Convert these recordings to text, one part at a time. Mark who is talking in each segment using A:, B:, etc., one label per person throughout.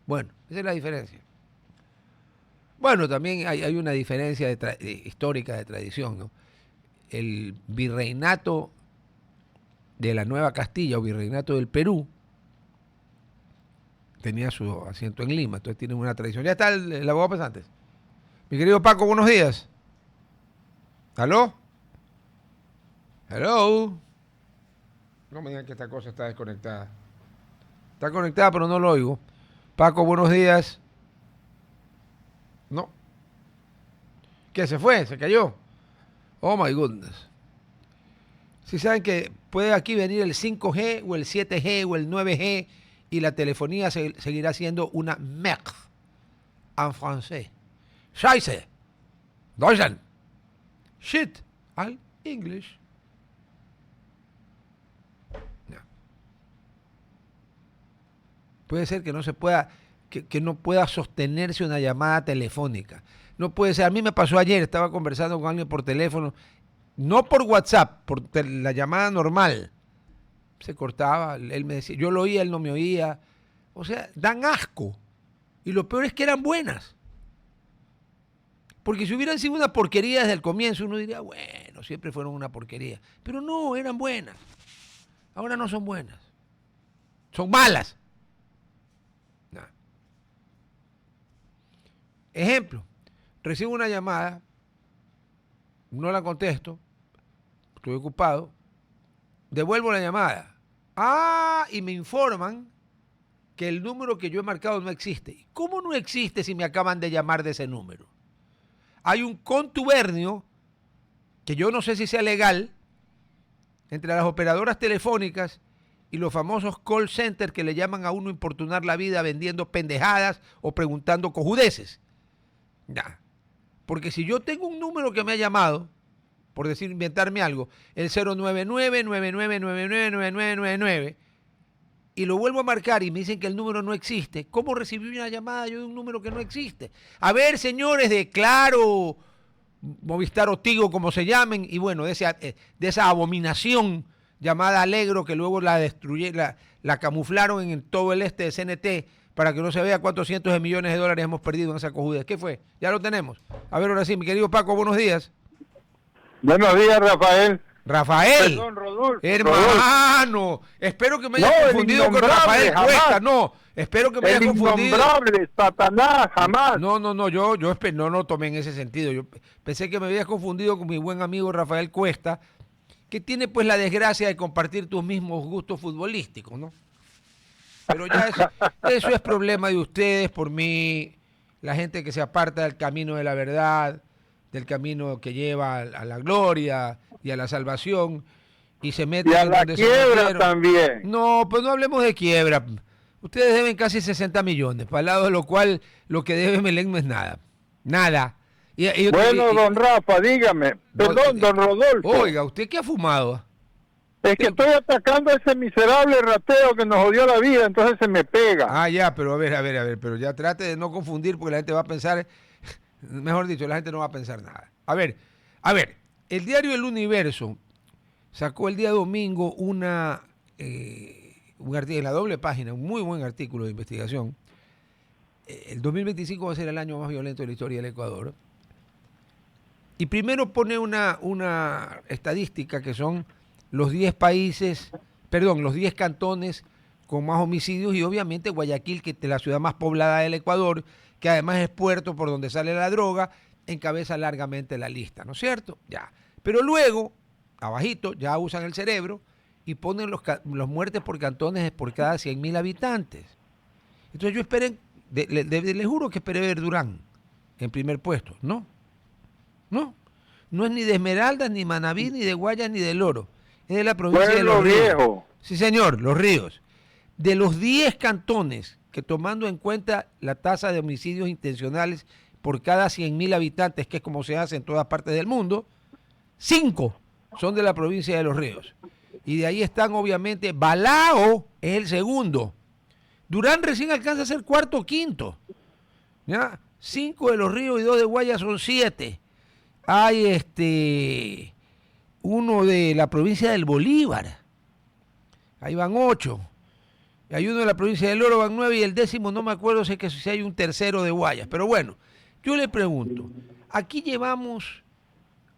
A: Bueno, esa es la diferencia. Bueno, también hay una diferencia histórica de tradición, ¿no? El virreinato de la Nueva Castilla o virreinato del Perú tenía su asiento en Lima, entonces tienen una tradición. Ya está el abogado Pesantes. Mi querido Paco, buenos días. ¿Aló? ¿Hello? No me digan que esta cosa está desconectada. Está conectada, pero no lo oigo. Paco, buenos días. No. ¿Qué? ¿Se fue? ¿Se cayó? Oh my goodness. Si saben que puede aquí venir el 5G o el 7G o el 9G y la telefonía seguirá siendo una merde en francés. Scheiße. Deutschland. Shit. Al English. No. Puede ser que no se pueda, que no pueda sostenerse una llamada telefónica. No puede ser. A mí me pasó ayer, estaba conversando con alguien por teléfono, no por WhatsApp, por la llamada normal. Se cortaba, él me decía, yo lo oía, él no me oía. O sea, dan asco. Y lo peor es que eran buenas. Porque si hubieran sido una porquería desde el comienzo, uno diría, bueno, siempre fueron una porquería. Pero no, eran buenas. Ahora no son buenas. Son malas. No. Ejemplo, recibo una llamada, no la contesto, estoy ocupado, devuelvo la llamada. Y me informan que el número que yo he marcado no existe. ¿Cómo no existe si me acaban de llamar de ese número? Hay un contubernio, que yo no sé si sea legal, entre las operadoras telefónicas y los famosos call centers que le llaman a uno importunar la vida vendiendo pendejadas o preguntando cojudeces. Nah. Porque si yo tengo un número que me ha llamado, por decir, inventarme algo, el 099-9999-9999, y lo vuelvo a marcar y me dicen que el número no existe, ¿cómo recibí una llamada yo de un número que no existe? A ver, señores de Claro, Movistar o Tigo, como se llamen, y bueno, de esa abominación llamada Alegro, que luego la destruyeron, la camuflaron en todo el este de CNT, para que no se vea cuántos cientos de millones de dólares hemos perdido en esa cojuda. ¿Qué fue? Ya lo tenemos. A ver, ahora sí, mi querido Paco, buenos días.
B: Buenos días, Rafael.
A: Rafael.
B: Perdón, Rodolfo.
A: Hermano, espero que me hayas confundido con Rafael Cuesta. No, espero que me hayas confundido.
B: Innombrable, Satanás, jamás.
A: No, yo no tomé en ese sentido. Yo pensé que me habías confundido con mi buen amigo Rafael Cuesta, que tiene pues la desgracia de compartir tus mismos gustos futbolísticos, ¿no? Pero ya eso es problema de ustedes, por mí, la gente que se aparta del camino de la verdad, del camino que lleva a la gloria y a la salvación, y se meten
B: y a
A: en
B: la
A: donde
B: quiebra también.
A: No, pues no hablemos de quiebra. Ustedes deben casi 60 millones, para el lado de lo cual lo que debe Melec no es nada. Nada.
B: Bueno, don Rafa, dígame. Perdón, don Rodolfo.
A: Oiga, ¿usted qué ha fumado?
B: Es que estoy atacando a ese miserable rateo que nos jodió la vida, entonces se me pega.
A: Ya, pero a ver, pero ya trate de no confundir porque la gente va a pensar, mejor dicho, la gente no va a pensar nada. A ver, el diario El Universo sacó el día domingo un artículo en la doble página, un muy buen artículo de investigación. El 2025 va a ser el año más violento de la historia del Ecuador. Y primero pone una estadística que son los 10 cantones con más homicidios, y obviamente Guayaquil, que es la ciudad más poblada del Ecuador, que además es puerto por donde sale la droga, encabeza largamente la lista, ¿no es cierto? Ya. Pero luego, abajito, ya usan el cerebro y ponen los muertes por cantones por cada 100.000 habitantes. Entonces yo esperen, les juro que esperé ver Durán en primer puesto. No es ni de Esmeraldas, ni Manabí, ni de Guayas, ni del Oro. Es de la provincia de Los Ríos.
B: Viejo.
A: Sí, señor, Los Ríos. De los 10 cantones que, tomando en cuenta la tasa de homicidios intencionales por cada 100.000 habitantes, que es como se hace en todas partes del mundo, 5 son de la provincia de Los Ríos. Y de ahí están, obviamente, Balao es el segundo. Durán recién alcanza a ser cuarto o quinto. ¿Ya? 5 de Los Ríos y 2 de Guayas son 7. Hay uno de la provincia del Bolívar. Ahí van 8. Hay uno de la provincia del Oro, van 9, y el 10º no me acuerdo si hay un tercero de Guayas. Pero bueno, yo le pregunto, aquí llevamos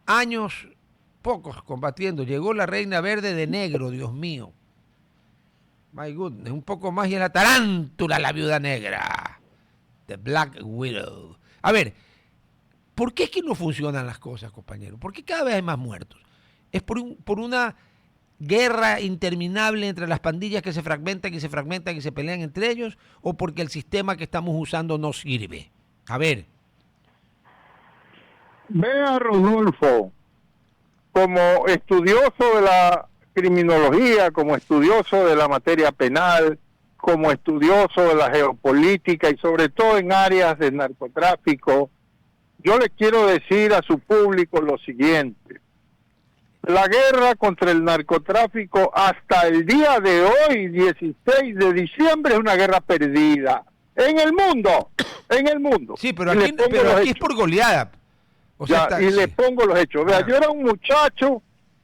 A: años, pocos, combatiendo. Llegó la reina verde de negro, Dios mío. My goodness, un poco más y es la tarántula, la viuda negra. The Black Widow. A ver, ¿por qué es que no funcionan las cosas, compañero? ¿Por qué cada vez hay más muertos? ¿Es por una guerra interminable entre las pandillas que se fragmentan y se fragmentan y se pelean entre ellos? ¿O porque el sistema que estamos usando no sirve? A ver.
B: Vea, Rodolfo, como estudioso de la criminología, como estudioso de la materia penal, como estudioso de la geopolítica y sobre todo en áreas de narcotráfico, yo le quiero decir a su público lo siguiente. La guerra contra el narcotráfico hasta el día de hoy, 16 de diciembre, es una guerra perdida. En el mundo, en el mundo.
A: Sí, pero aquí es por goleada. O sea,
B: ya, y le pongo los hechos. Vea, yo era un muchacho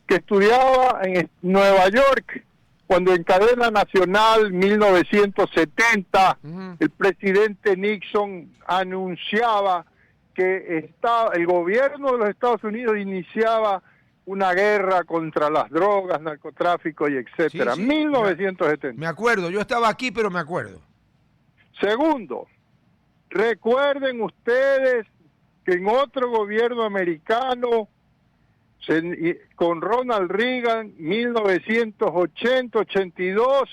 B: que estudiaba en Nueva York cuando en cadena nacional, 1970, el presidente Nixon anunciaba que el gobierno de los Estados Unidos iniciaba una guerra contra las drogas, narcotráfico y etcétera.
A: Sí, sí,
B: 1970.
A: Me acuerdo, yo estaba aquí, pero me acuerdo.
B: Segundo, recuerden ustedes que en otro gobierno americano, con Ronald Reagan, 1980-82,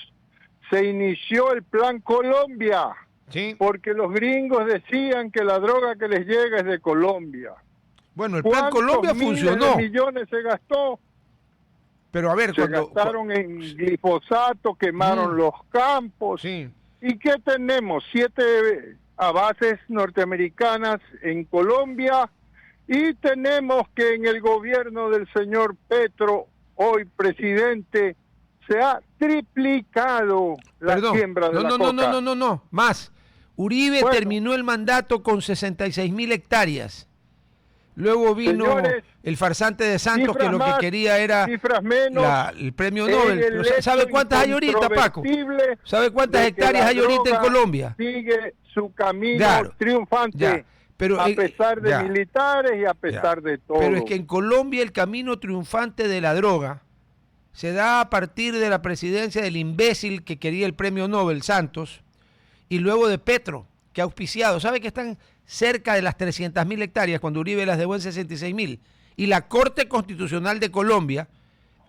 B: se inició el Plan Colombia,
A: ¿sí?
B: Porque los gringos decían que la droga que les llega es de Colombia.
A: Bueno, el Plan Colombia funcionó.
B: ¿Cuántos millones se gastó?
A: Pero a ver,
B: se gastaron en glifosato, quemaron los campos.
A: Sí.
B: ¿Y qué tenemos? 7 bases norteamericanas en Colombia, y tenemos que en el gobierno del señor Petro, hoy presidente, se ha triplicado la siembra de la coca.
A: No, más. Uribe terminó el mandato con 66.000 hectáreas. Luego vino el farsante de Santos, que lo que quería era el premio Nobel. ¿Sabe cuántas hay ahorita, Paco? ¿Sabe cuántas hectáreas hay ahorita en Colombia?
B: Sigue su camino triunfante, pero, a pesar de militares y a pesar de todo.
A: Pero es que en Colombia el camino triunfante de la droga se da a partir de la presidencia del imbécil que quería el premio Nobel, Santos, y luego de Petro, que ha auspiciado. ¿Sabe que están cerca de las 300.000 hectáreas cuando Uribe las dejó en 66.000? Y la Corte Constitucional de Colombia,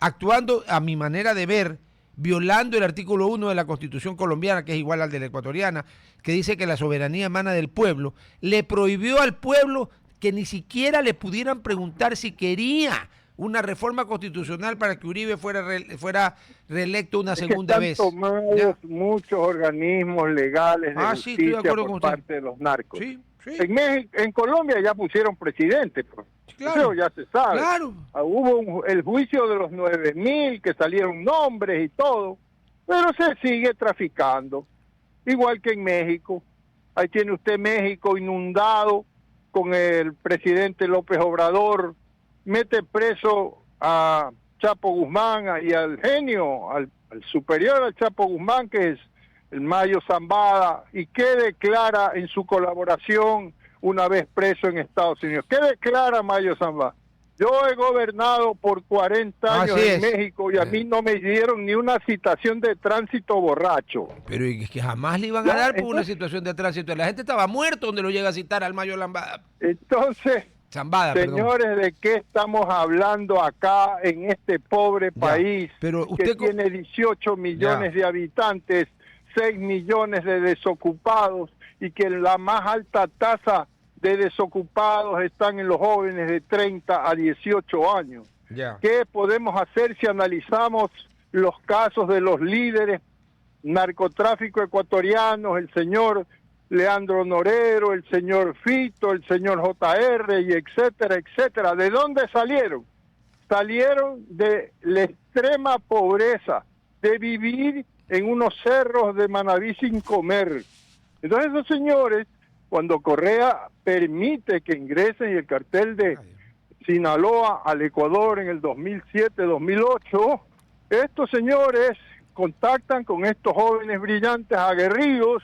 A: actuando a mi manera de ver, violando el artículo 1 de la Constitución colombiana, que es igual al de la ecuatoriana, que dice que la soberanía emana del pueblo, le prohibió al pueblo que ni siquiera le pudieran preguntar si quería una reforma constitucional para que Uribe fuera reelecto una segunda vez.
B: Muchos organismos legales de justicia por parte de los narcos.
A: Sí.
B: En Colombia ya pusieron presidente, pues. Claro, eso ya se sabe.
A: Claro.
B: Hubo el juicio de los 9.000, que salieron nombres y todo, pero se sigue traficando, igual que en México. Ahí tiene usted México inundado con el presidente López Obrador, mete preso a Chapo Guzmán y al genio, al superior al Chapo Guzmán, que es el Mayo Zambada, y que declara en su colaboración una vez preso en Estados Unidos. ¿Qué declara Mayo Zambada? Yo he gobernado por 40 años en México y a mí no me dieron ni una citación de tránsito borracho.
A: Pero es que jamás le iban a dar por una situación de tránsito. La gente estaba muerto donde lo llega a citar al Mayo Zambada.
B: Entonces, señores, ¿de qué estamos hablando acá en este pobre país que tiene 18 millones de habitantes, 6 millones de desocupados, y que la más alta tasa de desocupados están en los jóvenes de 30 a 18 años? ¿Qué podemos hacer si analizamos los casos de los líderes narcotráfico ecuatorianos, el señor Leandro Norero, el señor Fito, el señor JR y etcétera, etcétera? ¿De dónde salieron? Salieron de la extrema pobreza, de vivir en unos cerros de Manaví sin comer. Entonces esos señores, cuando Correa permite que ingresen y el cartel de Sinaloa al Ecuador en el 2007-2008, estos señores contactan con estos jóvenes brillantes aguerridos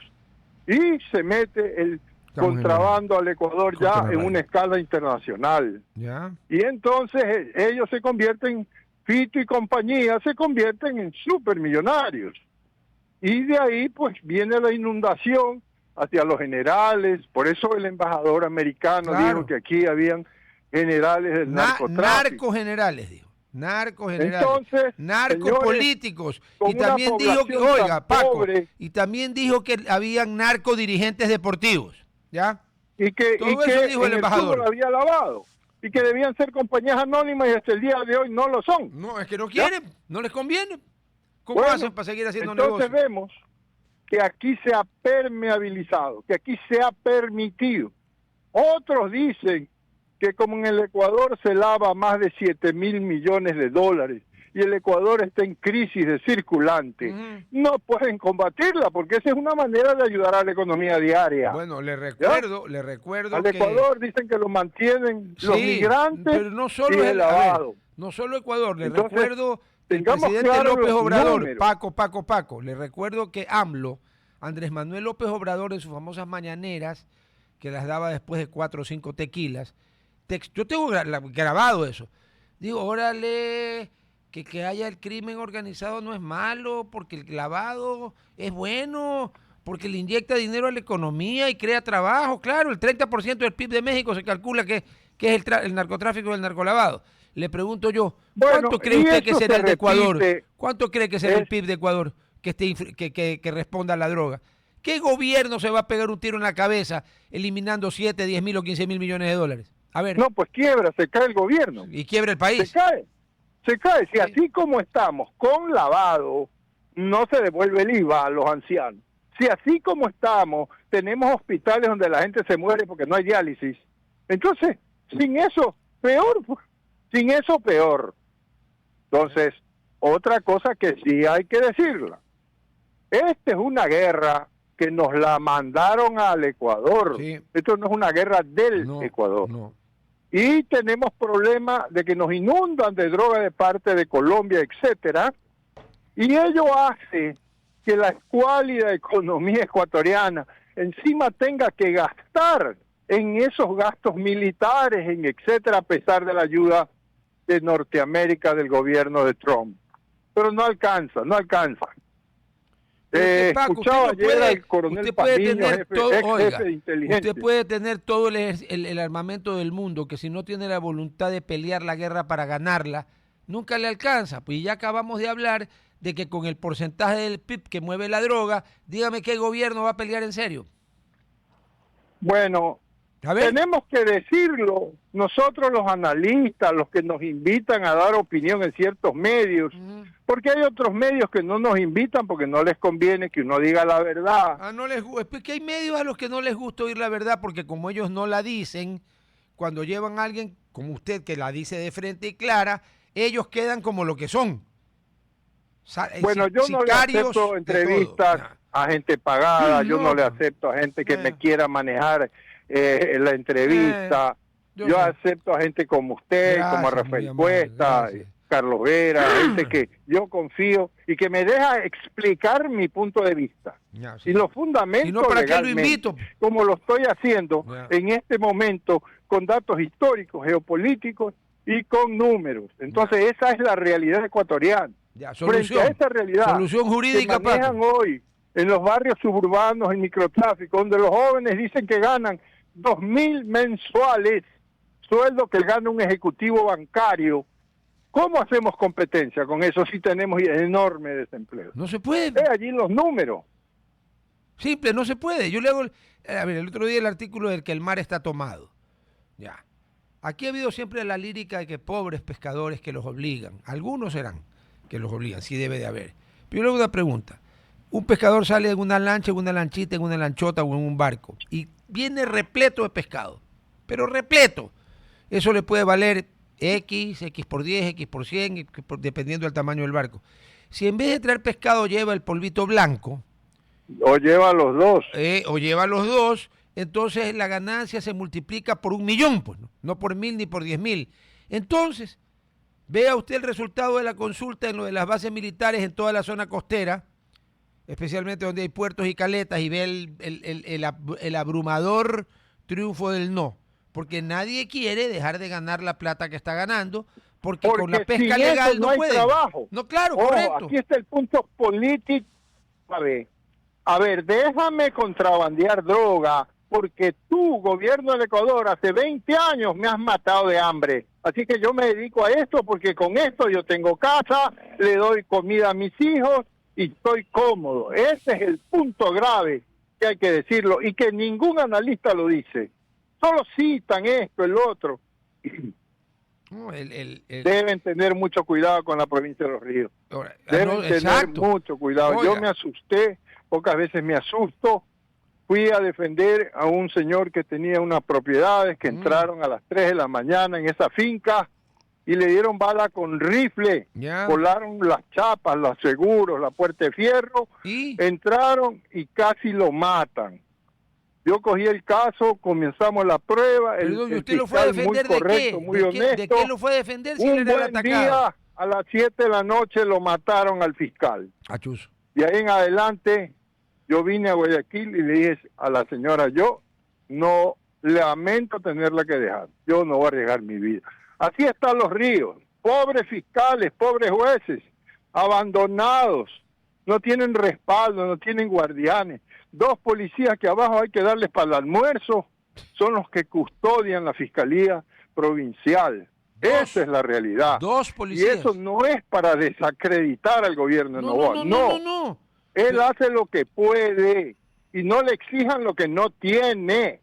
B: y se mete el contrabando al Ecuador ya en una escala internacional.
A: ¿Ya?
B: Y entonces ellos se convierten, Fito y compañía, se convierten en supermillonarios. Y de ahí pues viene la inundación hacia los generales. Por eso el embajador americano dijo que aquí habían generales del narcotráfico.
A: Narcogenerales, dijo. Narcogenerales.
B: Entonces,
A: narcopolíticos. Y también dijo que, oiga, Paco,
B: pobre,
A: y también dijo que habían narcodirigentes deportivos. ¿Ya?
B: Y que,
A: todo eso dijo el embajador.
B: Lo había lavado. Y que debían ser compañías anónimas y hasta el día de hoy no lo son.
A: No, es que no quieren, no les conviene. ¿Cómo hacen para seguir haciendo
B: entonces
A: negocio?
B: Vemos que aquí se ha permeabilizado, que aquí se ha permitido. Otros dicen que como en el Ecuador se lava más de 7.000 millones de dólares y el Ecuador está en crisis de circulante, no pueden combatirla porque esa es una manera de ayudar a la economía diaria.
A: Bueno, le recuerdo
B: al Ecuador dicen que lo mantienen los migrantes,
A: pero no solo
B: y el lavado.
A: No solo Ecuador, le
B: Entonces,
A: recuerdo el presidente
B: claro
A: López Obrador,
B: números.
A: Paco, le recuerdo que AMLO, Andrés Manuel López Obrador, en sus famosas mañaneras, que las daba después de 4 o 5 tequilas, yo tengo grabado eso, digo, órale, que haya el crimen organizado no es malo, porque el lavado es bueno, porque le inyecta dinero a la economía y crea trabajo. Claro, el 30% del PIB de México se calcula que es el narcotráfico y el narcolavado. Le pregunto yo, ¿cuánto cree usted que será el de Ecuador? ¿Cuánto cree que será el PIB de Ecuador que responda a la droga? ¿Qué gobierno se va a pegar un tiro en la cabeza eliminando 7, 10 mil o 15 mil millones de dólares? A ver.
B: No, pues quiebra, se cae el gobierno.
A: Y quiebra el país.
B: Se cae. Si así como estamos con lavado, no se devuelve el IVA a los ancianos. Si así como estamos, tenemos hospitales donde la gente se muere porque no hay diálisis. Entonces, sin eso, peor. Sin eso, peor. Entonces, otra cosa que sí hay que decirla. Esta es una guerra que nos la mandaron al Ecuador. Sí. Esto no es una guerra del Ecuador. No. Y tenemos problemas de que nos inundan de droga de parte de Colombia, etcétera. Y ello hace que la escuálida economía ecuatoriana encima tenga que gastar en esos gastos militares, en etcétera, a pesar de la ayuda de Norteamérica del gobierno de Trump. Pero no alcanza.
A: Paco,
B: escuchaba ayer al coronel Patiño, jefe de inteligencia.
A: Usted puede tener todo el armamento del mundo, que si no tiene la voluntad de pelear la guerra para ganarla, nunca le alcanza. Pues ya acabamos de hablar de que con el porcentaje del PIB que mueve la droga, dígame qué gobierno va a pelear en serio.
B: Bueno, tenemos que decirlo nosotros los analistas, los que nos invitan a dar opinión en ciertos medios, porque hay otros medios que no nos invitan porque no les conviene que uno diga la verdad.
A: Es que hay medios a los que no les gusta oír la verdad porque como ellos no la dicen, cuando llevan a alguien como usted que la dice de frente y clara, ellos quedan como lo que son.
B: Bueno, yo no le acepto entrevistas a gente pagada, yo no le acepto a gente que me quiera manejar la entrevista. Yo acepto a gente como usted, como a Rafael Cuesta, Carlos Vera, gente que yo confío y que me deja explicar mi punto de vista. Y los fundamentos
A: ¿para
B: legalmente,
A: qué lo invito?
B: como lo estoy haciendo en este momento con datos históricos, geopolíticos y con números. Entonces esa es la realidad ecuatoriana. Frente a esa realidad
A: solución jurídica
B: que manejan hoy en los barrios suburbanos, en microtráfico, donde los jóvenes dicen que ganan 2.000 mensuales, sueldo que gana un ejecutivo bancario. ¿Cómo hacemos competencia con eso si tenemos enorme desempleo?
A: No se puede.
B: Ve allí los números.
A: Simple, no se puede. Yo le hago, el otro día el artículo del que el mar está tomado. Ya. Aquí ha habido siempre la lírica de que pobres pescadores que los obligan. Algunos serán que los obligan, sí debe de haber. Pero yo le hago una pregunta. Un pescador sale en una lancha, en una lanchita, en una lanchota o en un barco y viene repleto de pescado, pero repleto. Eso le puede valer X por 10, X por 100, dependiendo del tamaño del barco. Si en vez de traer pescado lleva el polvito blanco,
B: o lleva los dos,
A: entonces la ganancia se multiplica por 1.000.000, pues, no por 1.000 ni por 10.000. Entonces, Vea usted el resultado de la consulta en lo de las bases militares en toda la zona costera, especialmente donde hay puertos y caletas, y ve el abrumador triunfo del no. Porque nadie quiere dejar de ganar la plata que está ganando, porque con la pesca legal no puede.
B: Trabajo.
A: No, claro, correcto.
B: Aquí está el punto político. A ver, déjame contrabandear droga, porque tú, gobierno del Ecuador, hace 20 años me has matado de hambre. Así que yo me dedico a esto porque con esto yo tengo casa, le doy comida a mis hijos y estoy cómodo. Ese es el punto grave que hay que decirlo y que ningún analista lo dice. Solo citan esto, el otro.
A: No,
B: Deben tener mucho cuidado con la provincia de Los Ríos. Deben tener mucho cuidado. Oiga. Yo me asusté, pocas veces me asusto. Fui a defender a un señor que tenía unas propiedades que entraron a las 3 de la mañana en esa finca y le dieron bala con rifle. Volaron las chapas, los seguros, la puerta de fierro. Entraron y casi lo matan. Yo cogí el caso, comenzamos la prueba.
A: Perdón, ¿usted lo fue a defender
B: muy correcto,
A: de qué?
B: Muy honesto.
A: ¿De qué lo fue a defender si
B: un
A: le era
B: buen
A: atacado?
B: Día, a las 7 de la noche lo mataron al fiscal.
A: Achuzo.
B: Y ahí en adelante yo vine a Guayaquil y le dije a la señora, yo no lamento tenerla que dejar. Yo no voy a arriesgar mi vida. Así están Los Ríos. Pobres fiscales, pobres jueces, abandonados. No tienen respaldo, no tienen guardianes. 2 policías que abajo hay que darles para el almuerzo son los que custodian la Fiscalía Provincial. Esa es la realidad.
A: 2 policías.
B: Y eso no es para desacreditar al gobierno de Noboa. No. Él hace lo que puede y no le exijan lo que no tiene,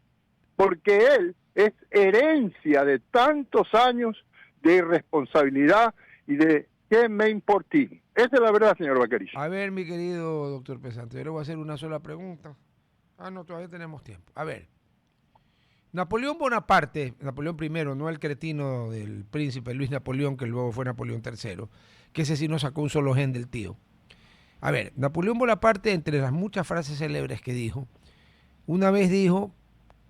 B: porque él es herencia de tantos años de irresponsabilidad y de ¿qué me importa? Esa es la verdad, señor Vaquerizo.
A: A ver, mi querido doctor Pesante, yo le voy a hacer una sola pregunta. No, todavía tenemos tiempo. A ver, Napoleón Bonaparte, Napoleón I, no el cretino del príncipe Luis Napoleón, que luego fue Napoleón III, que ese sí no sacó un solo gen del tío. A ver, Napoleón Bonaparte, entre las muchas frases célebres que dijo, una vez dijo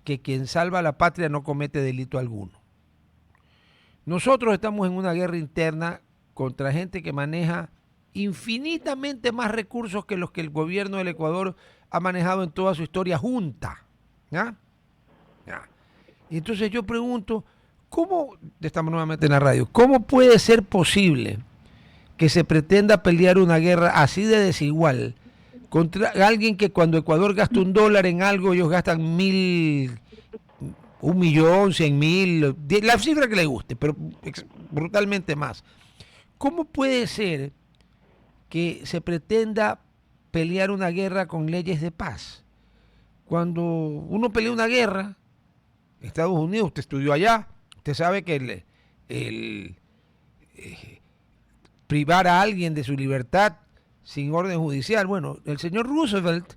A: que quien salva a la patria no comete delito alguno. Nosotros estamos en una guerra interna contra gente que maneja infinitamente más recursos que los que el gobierno del Ecuador ha manejado en toda su historia junta. ¿Ya? Y entonces yo pregunto, ¿cómo, estamos nuevamente en la radio, cómo puede ser posible que se pretenda pelear una guerra así de desigual contra alguien que cuando Ecuador gasta $1 en algo, ellos gastan 1.000, 1.000.000, 100.000, la cifra que le guste, pero brutalmente más? ¿Cómo puede ser que se pretenda pelear una guerra con leyes de paz? Cuando uno pelea una guerra, Estados Unidos, usted estudió allá, usted sabe que privar a alguien de su libertad sin orden judicial. Bueno, el señor Roosevelt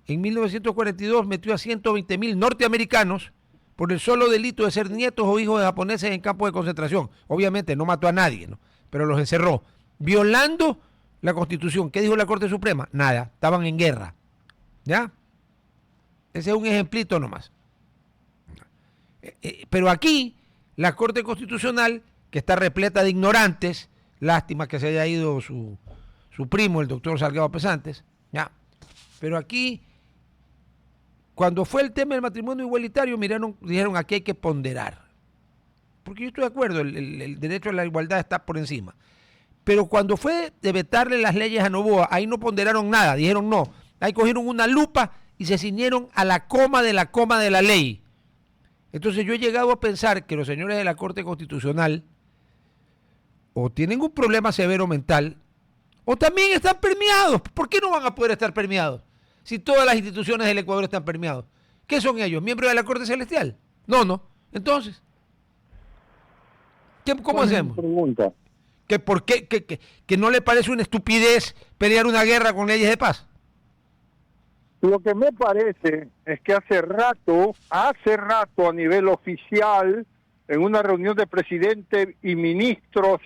A: en 1942 metió a 120.000 norteamericanos por el solo delito de ser nietos o hijos de japoneses en campos de concentración. Obviamente no mató a nadie, ¿no? Pero los encerró, violando la Constitución. ¿Qué dijo la Corte Suprema? Nada, estaban en guerra. ¿Ya? Ese es un ejemplito nomás. Pero aquí, la Corte Constitucional, que está repleta de ignorantes, lástima que se haya ido su primo, el doctor Salgado Pesantes, ¿ya? Pero aquí, cuando fue el tema del matrimonio igualitario, dijeron aquí hay que ponderar. Porque yo estoy de acuerdo, el derecho a la igualdad está por encima. Pero cuando fue de vetarle las leyes a Noboa, ahí no ponderaron nada, dijeron no. Ahí cogieron una lupa y se ciñeron a la coma de la ley. Entonces yo he llegado a pensar que los señores de la Corte Constitucional o tienen un problema severo mental o también están permeados. ¿Por qué no van a poder estar permeados si todas las instituciones del Ecuador están permeados? ¿Qué son ellos? ¿Miembros de la Corte Celestial? No. Entonces, ¿cómo hacemos?
B: Pregunta.
A: ¿Que por qué? ¿Que no le parece una estupidez pelear una guerra con leyes de paz?
B: Lo que me parece es que hace rato a nivel oficial, en una reunión de presidente y ministros,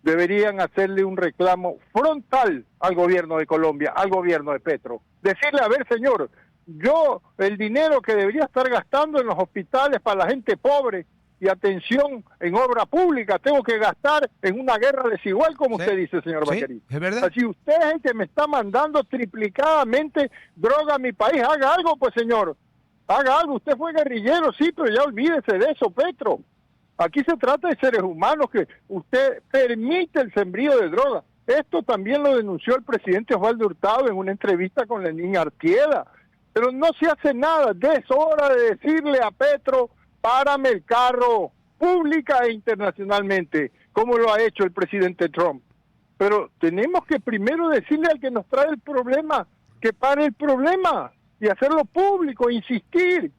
B: deberían hacerle un reclamo frontal al gobierno de Colombia, al gobierno de Petro. Decirle, a ver, señor, el dinero que debería estar gastando en los hospitales para la gente pobre y atención en obra pública, tengo que gastar en una guerra desigual, como usted dice, señor Vaquerizo.
A: Es verdad.
B: Si usted es el que me está mandando triplicadamente droga a mi país, haga algo, pues, señor. Haga algo. Usted fue guerrillero, sí, pero ya olvídese de eso, Petro. Aquí se trata de seres humanos, que usted permite el sembrío de droga. Esto también lo denunció el presidente Osvaldo Hurtado en una entrevista con Lenín Artieda. Pero no se hace nada. Es hora de decirle a Petro, párame el carro, pública e internacionalmente, como lo ha hecho el presidente Trump. Pero tenemos que primero decirle al que nos trae el problema que pare el problema y hacerlo público, insistir.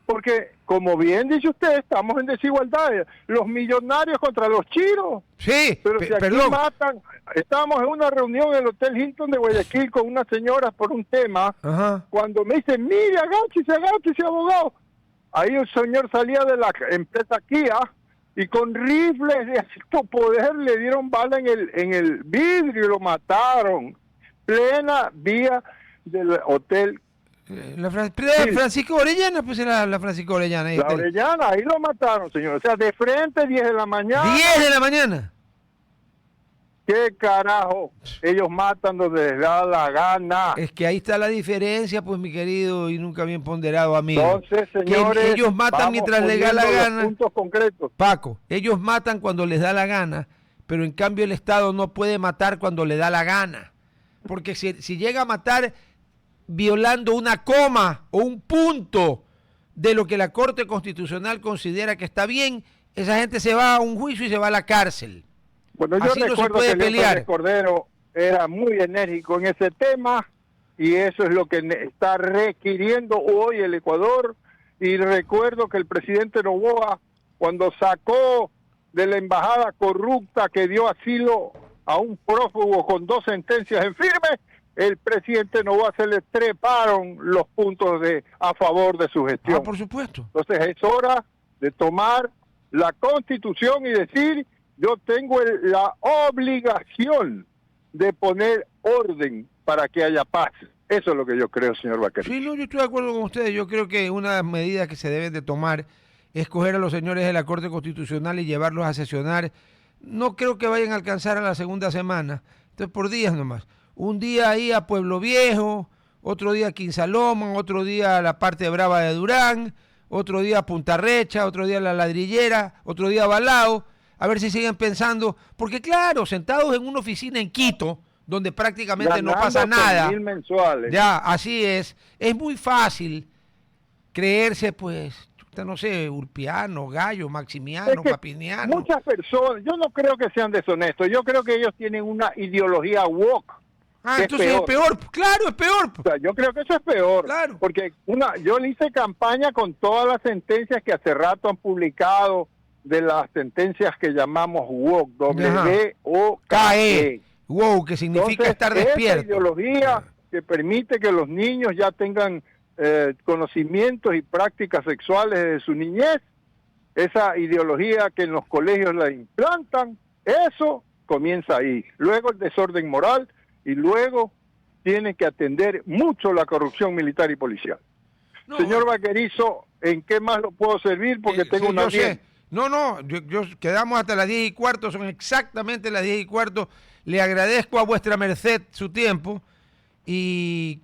B: Porque, como bien dice usted, estamos en desigualdad. Los millonarios contra los chiros.
A: Sí,
B: pero si aquí matan. Estábamos en una reunión en el Hotel Hilton de Guayaquil con unas señoras por un tema.
A: Ajá.
B: Cuando me dicen, mire, agáchese, abogado. Ahí el señor salía de la empresa Kia y con rifles de cierto poder le dieron bala en el vidrio y lo mataron. Plena vía del Hotel.
A: Francisco Orellana, pues era la Francisco Orellana.
B: La Orellana, ahí lo mataron, señor. O sea, de frente, 10 de la mañana.
A: 10 de la mañana.
B: ¿Qué carajo? Ellos matan donde les da la gana.
A: Es que ahí está la diferencia, pues, mi querido y nunca bien ponderado amigo.
B: Entonces, señores,
A: que ellos matan mientras les da la gana.
B: Puntos concretos.
A: Paco, ellos matan cuando les da la gana, pero en cambio el Estado no puede matar cuando le da la gana. Porque si llega a matar violando una coma o un punto de lo que la Corte Constitucional considera que está bien, esa gente se va a un juicio y se va a la cárcel.
B: Bueno, yo
A: así
B: recuerdo
A: no se puede
B: que
A: pelear.
B: Cordero era muy enérgico en ese tema y eso es lo que está requiriendo hoy el Ecuador. Y recuerdo que el presidente Noboa, cuando sacó de la embajada corrupta que dio asilo a un prófugo con 2 sentencias en firme, el presidente Noboa se le treparon los puntos a favor de su gestión.
A: Por supuesto.
B: Entonces es hora de tomar la Constitución y decir, yo tengo la obligación de poner orden para que haya paz. Eso es lo que yo creo, señor Vaquerizo.
A: Sí, no, yo estoy de acuerdo con ustedes. Yo creo que una medida que se deben de tomar es coger a los señores de la Corte Constitucional y llevarlos a sesionar. No creo que vayan a alcanzar a la segunda semana. Entonces, por días nomás. Un día ahí a Pueblo Viejo, otro día a Quinsaloma, otro día a la parte brava de Durán, otro día a Punta Recha, otro día a La Ladrillera, otro día a Balao, a ver si siguen pensando, porque claro, sentados en una oficina en Quito, donde prácticamente no pasa nada,
B: mensuales.
A: Ya, así es muy fácil creerse, pues, no sé, Ulpiano, Gallo, Maximiano, Papiniano.
B: Muchas personas, yo no creo que sean deshonestos, yo creo que ellos tienen una ideología woke.
A: Entonces es peor, claro, es peor.
B: O sea, yo creo que eso es peor,
A: claro.
B: Porque yo le hice campaña con todas las sentencias que hace rato han publicado de las sentencias que llamamos woke, W-O-K-E.
A: Wow, que significa estar despierto.
B: Esa ideología que permite que los niños ya tengan conocimientos y prácticas sexuales desde su niñez, esa ideología que en los colegios la implantan, eso comienza ahí. Luego el desorden moral y luego tiene que atender mucho la corrupción militar y policial. Señor Vaquerizo, ¿en qué más lo puedo servir? Porque tengo una...
A: yo quedamos hasta las 10:15, son exactamente las 10:15. Le agradezco a vuestra merced su tiempo y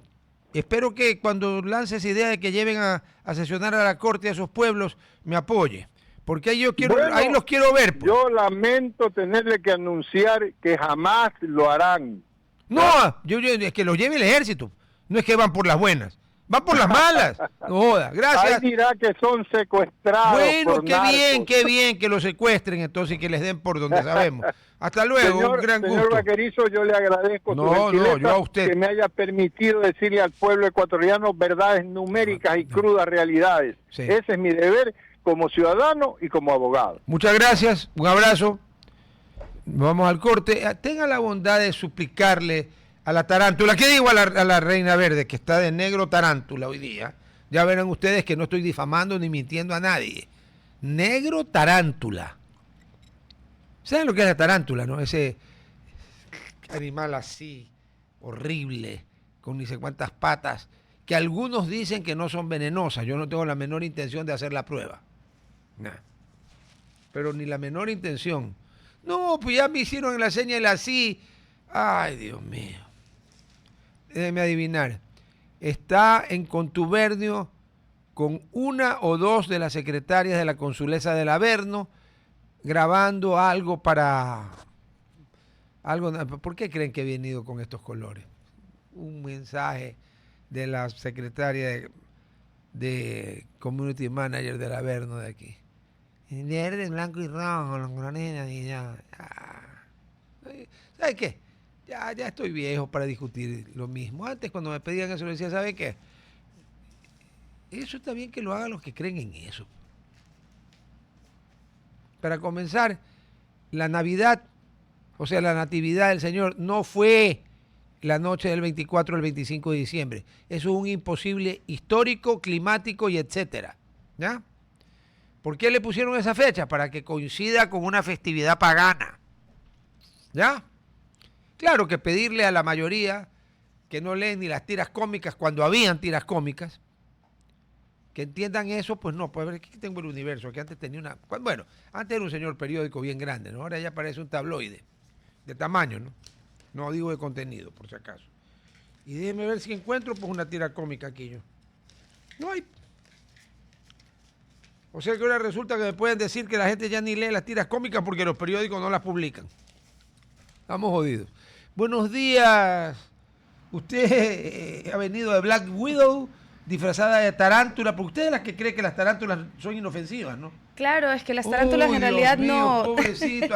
A: espero que cuando lance esa idea de que lleven a sesionar a la Corte a esos pueblos, me apoye. Porque ahí ahí los quiero ver. Pues.
B: Yo lamento tenerle que anunciar que jamás lo harán.
A: No, es que los lleve el ejército. No es que van por las buenas. Van por las malas. No joda, gracias.
B: Ahí dirá que son secuestrados.
A: Bueno, qué bien que los secuestren entonces y que les den por donde sabemos. Hasta luego, un gran gusto.
B: Señor Vaquerizo, yo le agradezco su gentileza,
A: yo a usted.
B: Que me haya permitido decirle al pueblo ecuatoriano verdades numéricas y crudas realidades. Sí. Ese es mi deber como ciudadano y como abogado.
A: Muchas gracias, un abrazo. Vamos al corte. Tenga la bondad de suplicarle a la tarántula, ¿qué digo a la reina verde, que está de negro tarántula hoy día? Ya verán ustedes que no estoy difamando ni mintiendo a nadie. Negro tarántula. ¿Saben lo que es la tarántula, no? Ese animal así, horrible, con ni sé cuántas patas, que algunos dicen que no son venenosas. Yo no tengo la menor intención de hacer la prueba. Nah. pero ni la menor intención. No, pues ya me hicieron la seña del así. Ay, Dios mío. Déjeme adivinar. Está en contubernio con una o dos de las secretarias de la consulesa del Averno, grabando algo para... ¿Por qué creen que he venido con estos colores? Un mensaje de la secretaria de Community Manager del Averno de aquí. Verde, blanco y rojo, los colores y ya. ¿Sabes qué? Ya estoy viejo para discutir lo mismo. Antes, cuando me pedían eso, le decía, ¿sabe qué? Eso está bien que lo hagan los que creen en eso. Para comenzar, la Navidad, o sea, la Natividad del Señor, no fue la noche del 24 al 25 de diciembre. Eso es un imposible histórico, climático y etcétera. ¿Ya? ¿Por qué le pusieron esa fecha? Para que coincida con una festividad pagana. ¿Ya? Claro que pedirle a la mayoría que no leen ni las tiras cómicas cuando habían tiras cómicas, que entiendan eso, pues no, pues a ver, aquí tengo el Universo, que antes tenía una... Bueno, antes era un señor periódico bien grande, ¿no? Ahora ya parece un tabloide, de tamaño, ¿no? No digo de contenido, por si acaso. Y déjeme ver si encuentro pues una tira cómica aquí yo. No hay. O sea que ahora resulta que me pueden decir que la gente ya ni lee las tiras cómicas porque los periódicos no las publican. Estamos jodidos. Buenos días. Usted ha venido de Black Widow disfrazada de tarántula, porque usted es la que cree que las tarántulas son inofensivas, ¿no?
C: Claro, es que las tarántulas en realidad
A: Dios mío,
C: no...
A: Pobrecito,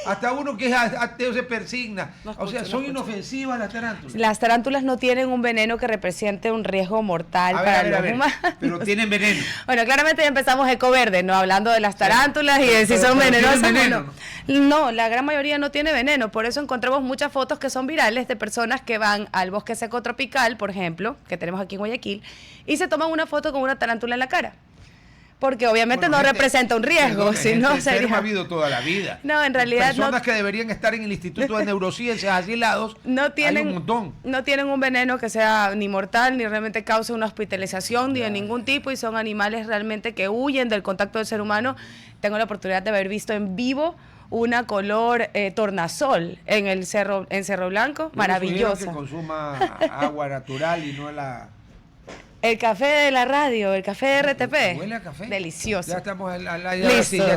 A: hasta uno que es ateo se persigna. O sea, son inofensivas las tarántulas.
C: Las tarántulas no tienen un veneno que represente un riesgo mortal para los humanos.
A: Pero tienen veneno.
C: Bueno, claramente ya empezamos Ecoverde, ¿no? Hablando de las tarántulas y de si son venenosas o no. No, la gran mayoría no tiene veneno. Por eso encontramos muchas fotos que son virales de personas que van al bosque seco tropical, por ejemplo, que tenemos aquí en Guayaquil, y se toman una foto con una tarántula en la cara. Porque obviamente no representa un riesgo, sino sería...
A: ha habido toda la vida.
C: No, en realidad
A: personas que deberían estar en el Instituto de Neurociencias asilados, hay un montón.
C: No tienen un veneno que sea ni mortal, ni realmente cause una hospitalización, ni de ningún tipo, y son animales realmente que huyen del contacto del ser humano. Tengo la oportunidad de haber visto en vivo una color tornasol en Cerro Blanco, maravillosa.
A: Que consuma agua natural y no la...
C: El café de la radio, el café de RTP.
A: ¿Huele a café?
C: Delicioso.
A: Ya estamos al aire.
C: Listo,
A: sí, ya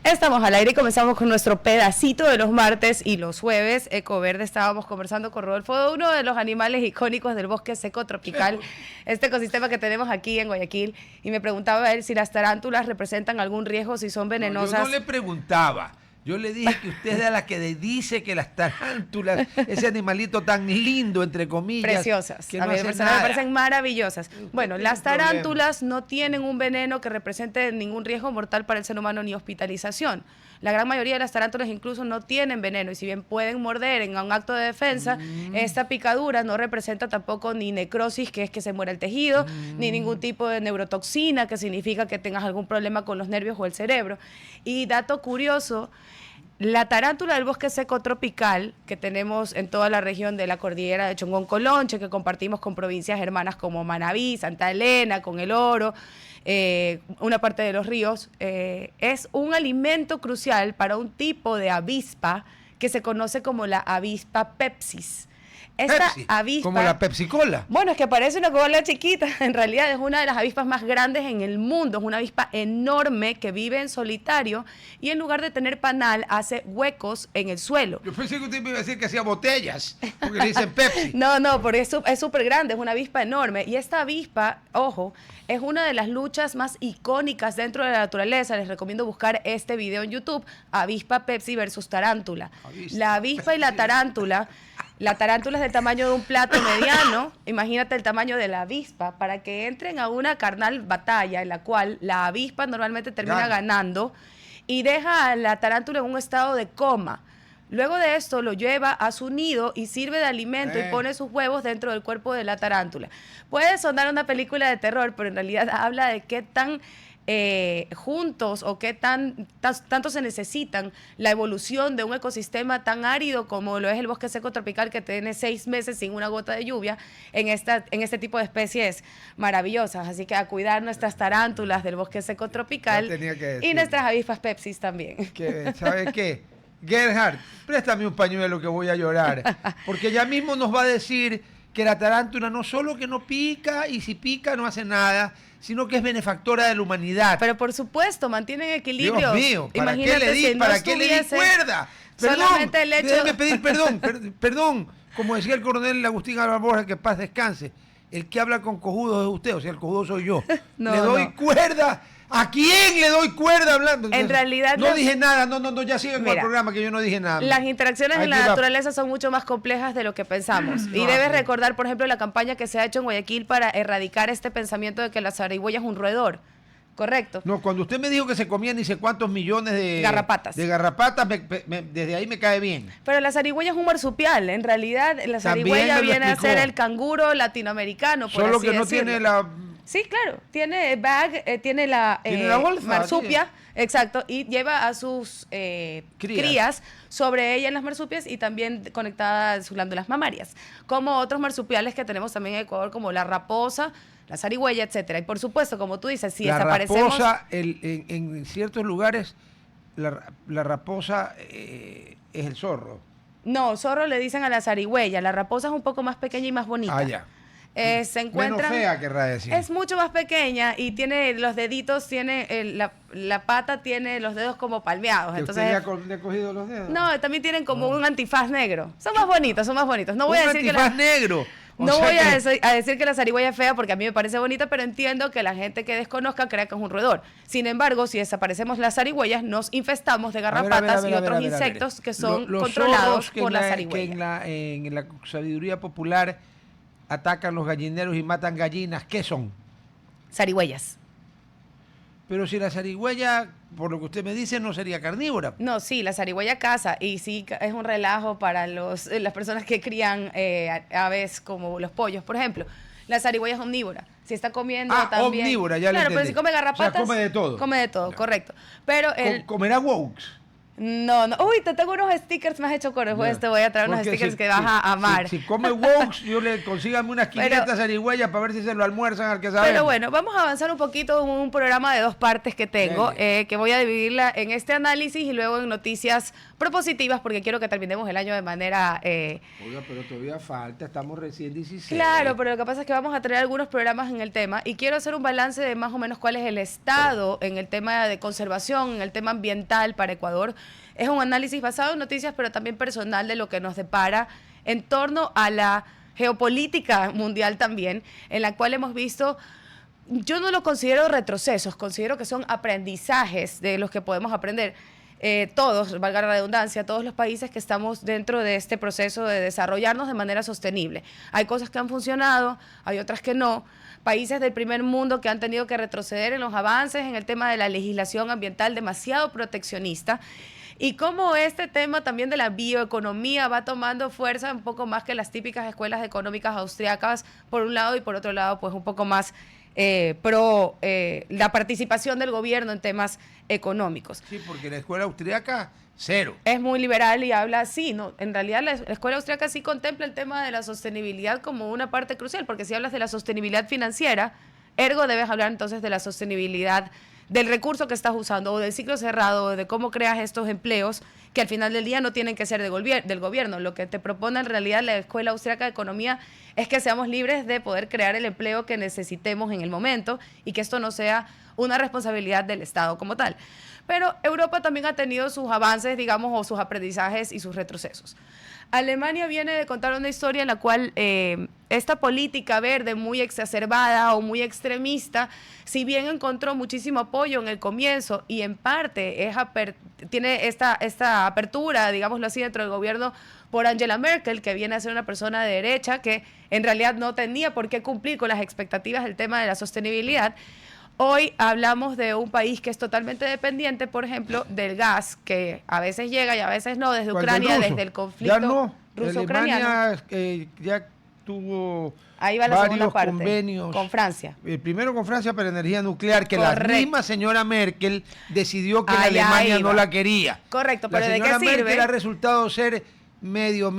C: estamos al aire y comenzamos con nuestro pedacito de los martes y los jueves. Ecoverde, estábamos conversando con Rodolfo de uno de los animales icónicos del bosque seco tropical, este ecosistema que tenemos aquí en Guayaquil. Y me preguntaba a él si las tarántulas representan algún riesgo, si son venenosas.
A: No, yo no le preguntaba. Yo le dije que usted es la que dice que las tarántulas, ese animalito tan lindo, entre comillas.
C: Preciosas.
A: Que
C: a
A: no
C: mí me parecen maravillosas. Bueno, las tarántulas
A: problema.
C: no tienen un veneno que represente ningún riesgo mortal para el ser humano ni hospitalización. La gran mayoría de las tarántulas incluso no tienen veneno y si bien pueden morder en un acto de defensa, esta picadura no representa tampoco ni necrosis, que es que se muera el tejido, ni ningún tipo de neurotoxina, que significa que tengas algún problema con los nervios o el cerebro. Y dato curioso, la tarántula del bosque seco tropical que tenemos en toda la región de la cordillera de Chongón-Colonche, que compartimos con provincias hermanas como Manabí, Santa Elena, con El Oro, una parte de los ríos, es un alimento crucial para un tipo de avispa que se conoce como la avispa Pepsis. Esta avispa,
A: como la Pepsi-Cola.
C: Bueno, es que parece una cola chiquita, en realidad es una de las avispas más grandes en el mundo, es una avispa enorme que vive en solitario y en lugar de tener panal hace huecos en el suelo.
A: Yo pensé que usted me iba a decir que hacía botellas, porque le dicen Pepsi.
C: No, porque es súper grande, es una avispa enorme y esta avispa, ojo, es una de las luchas más icónicas dentro de la naturaleza. Les recomiendo buscar este video en YouTube, avispa Pepsi versus tarántula. La avispa y la tarántula es del tamaño de un plato mediano, imagínate el tamaño de la avispa, para que entren a una carnal batalla en la cual la avispa normalmente termina ganando y deja a la tarántula en un estado de coma. Luego de esto lo lleva a su nido y sirve de alimento y pone sus huevos dentro del cuerpo de la tarántula. Puede sonar una película de terror, pero en realidad habla de qué tan juntos o qué tanto se necesitan la evolución de un ecosistema tan árido como lo es el bosque seco tropical, que tiene 6 meses sin una gota de lluvia en este tipo de especies maravillosas. Así que a cuidar nuestras tarántulas del bosque seco tropical y nuestras avispas Pepsis también.
A: ¿Sabes qué? Gerhard, préstame un pañuelo que voy a llorar, porque ya mismo nos va a decir que la tarántula no solo que no pica, y si pica no hace nada, sino que es benefactora de la humanidad.
C: Pero por supuesto, mantienen equilibrio.
A: Dios mío, ¿para qué le di, cuerda?
C: Solamente el hecho...
A: Déjeme pedir perdón. Como decía el coronel Agustín Álvarez Borja, que paz descanse, el que habla con cojudos es usted, o sea, el cojudo soy yo. Le doy cuerda. ¿A quién le doy cuerda hablando?
C: En realidad...
A: No dije nada, ya sigan con el programa que yo no dije nada.
C: Las interacciones en la naturaleza son mucho más complejas de lo que pensamos. Y debes recordar, por ejemplo, la campaña que se ha hecho en Guayaquil para erradicar este pensamiento de que la zarigüeya es un roedor. ¿Correcto?
A: No, cuando usted me dijo que se comían ni sé cuántos millones de
C: garrapatas,
A: desde ahí me cae bien.
C: Pero la zarigüeya es un marsupial. En realidad, la zarigüeya viene a ser el canguro latinoamericano, por
A: solo
C: así
A: que no
C: decirlo.
A: tiene la...
C: Sí, claro, tiene tiene la
A: bolsa,
C: marsupia, exacto, y lleva a sus crías sobre ella en las marsupias y también conectadas a sus glándulas mamarias, como otros marsupiales que tenemos también en Ecuador, como la raposa, la zarigüeya, etcétera. Y por supuesto, como tú dices, si desaparecemos...
A: La raposa, en ciertos lugares, la raposa es el zorro.
C: No, zorro le dicen a la zarigüeya, la raposa es un poco más pequeña y más bonita.
A: Ah, ya.
C: Se encuentran,
A: menos fea, querrá decir.
C: Es mucho más pequeña y tiene los deditos, la pata tiene los dedos como palmeados. Entonces,
A: ¿Usted le ha cogido los dedos?
C: No, también tienen como un antifaz negro. Son más bonitos. No voy a decir
A: antifaz negro.
C: No voy a decir que la zarigüeya es fea porque a mí me parece bonita, pero entiendo que la gente que desconozca crea que es un roedor. Sin embargo, si desaparecemos las zarigüeyas, nos infestamos de garrapatas y otros insectos que son controlados por la zarigüeya.
A: Que en la sabiduría popular atacan los gallineros y matan gallinas, ¿qué son?
C: Zarigüeyas.
A: Pero si la zarigüeya, por lo que usted me dice, no sería carnívora.
C: No, sí, la zarigüeya caza y sí es un relajo para las personas que crían aves como los pollos, por ejemplo. La zarigüeya es omnívora. Si está comiendo también...
A: omnívora, ya
C: claro,
A: le entendí.
C: pero si come garrapatas...
A: O sea, come de todo.
C: Come de todo, correcto. Pero
A: ¿Comerá wokes?
C: No. Uy, te tengo unos stickers, me has hecho coro. Pues te voy a traer unos stickers que vas a amar.
A: Si come wokes, yo le consígame unas 500 zarigüeyas para ver si se lo almuerzan al que sabe.
C: Pero bueno, vamos a avanzar un poquito en un programa de 2 partes que tengo, que voy a dividirla en este análisis y luego en noticias propositivas, porque quiero que terminemos el año de manera...
A: Oiga, pero todavía falta, estamos recién 16.
C: Claro, pero lo que pasa es que vamos a traer algunos programas en el tema y quiero hacer un balance de más o menos cuál es el estado en el tema de conservación, en el tema ambiental para Ecuador. Es un análisis basado en noticias, pero también personal de lo que nos depara en torno a la geopolítica mundial también, en la cual hemos visto, yo no lo considero retrocesos, considero que son aprendizajes de los que podemos aprender. Todos, valga la redundancia, todos los países que estamos dentro de este proceso de desarrollarnos de manera sostenible. Hay cosas que han funcionado, hay otras que no. Países del primer mundo que han tenido que retroceder en los avances en el tema de la legislación ambiental demasiado proteccionista. Y cómo este tema también de la bioeconomía va tomando fuerza un poco más que las típicas escuelas económicas austriacas, por un lado, y por otro lado, pues un poco más la participación del gobierno en temas económicos.
A: Sí, porque la escuela austriaca, cero.
C: Es muy liberal y habla así, ¿no? En realidad la escuela austriaca sí contempla el tema de la sostenibilidad como una parte crucial, porque si hablas de la sostenibilidad financiera, ergo debes hablar entonces de la sostenibilidad del recurso que estás usando o del ciclo cerrado, o de cómo creas estos empleos que al final del día no tienen que ser del gobierno. Lo que te propone en realidad la Escuela Austriaca de Economía es que seamos libres de poder crear el empleo que necesitemos en el momento y que esto no sea una responsabilidad del Estado como tal. Pero Europa también ha tenido sus avances, digamos, o sus aprendizajes y sus retrocesos. Alemania viene de contar una historia en la cual esta política verde muy exacerbada o muy extremista, si bien encontró muchísimo apoyo en el comienzo y en parte tiene esta apertura, digámoslo así, dentro del gobierno por Angela Merkel, que viene a ser una persona de derecha que en realidad no tenía por qué cumplir con las expectativas del tema de la sostenibilidad. Hoy hablamos de un país que es totalmente dependiente, por ejemplo, del gas, que a veces llega y a veces no, desde Ucrania, desde el conflicto ruso-ucraniano.
A: Alemania ya tuvo
C: ahí va la
A: varios
C: parte,
A: convenios.
C: Con Francia.
A: El primero con Francia para energía nuclear, que
C: Correcto.
A: la misma señora Merkel decidió que Alemania no la quería.
C: Correcto, pero ¿de qué
A: sirve? La señora Merkel ha resultado ser medio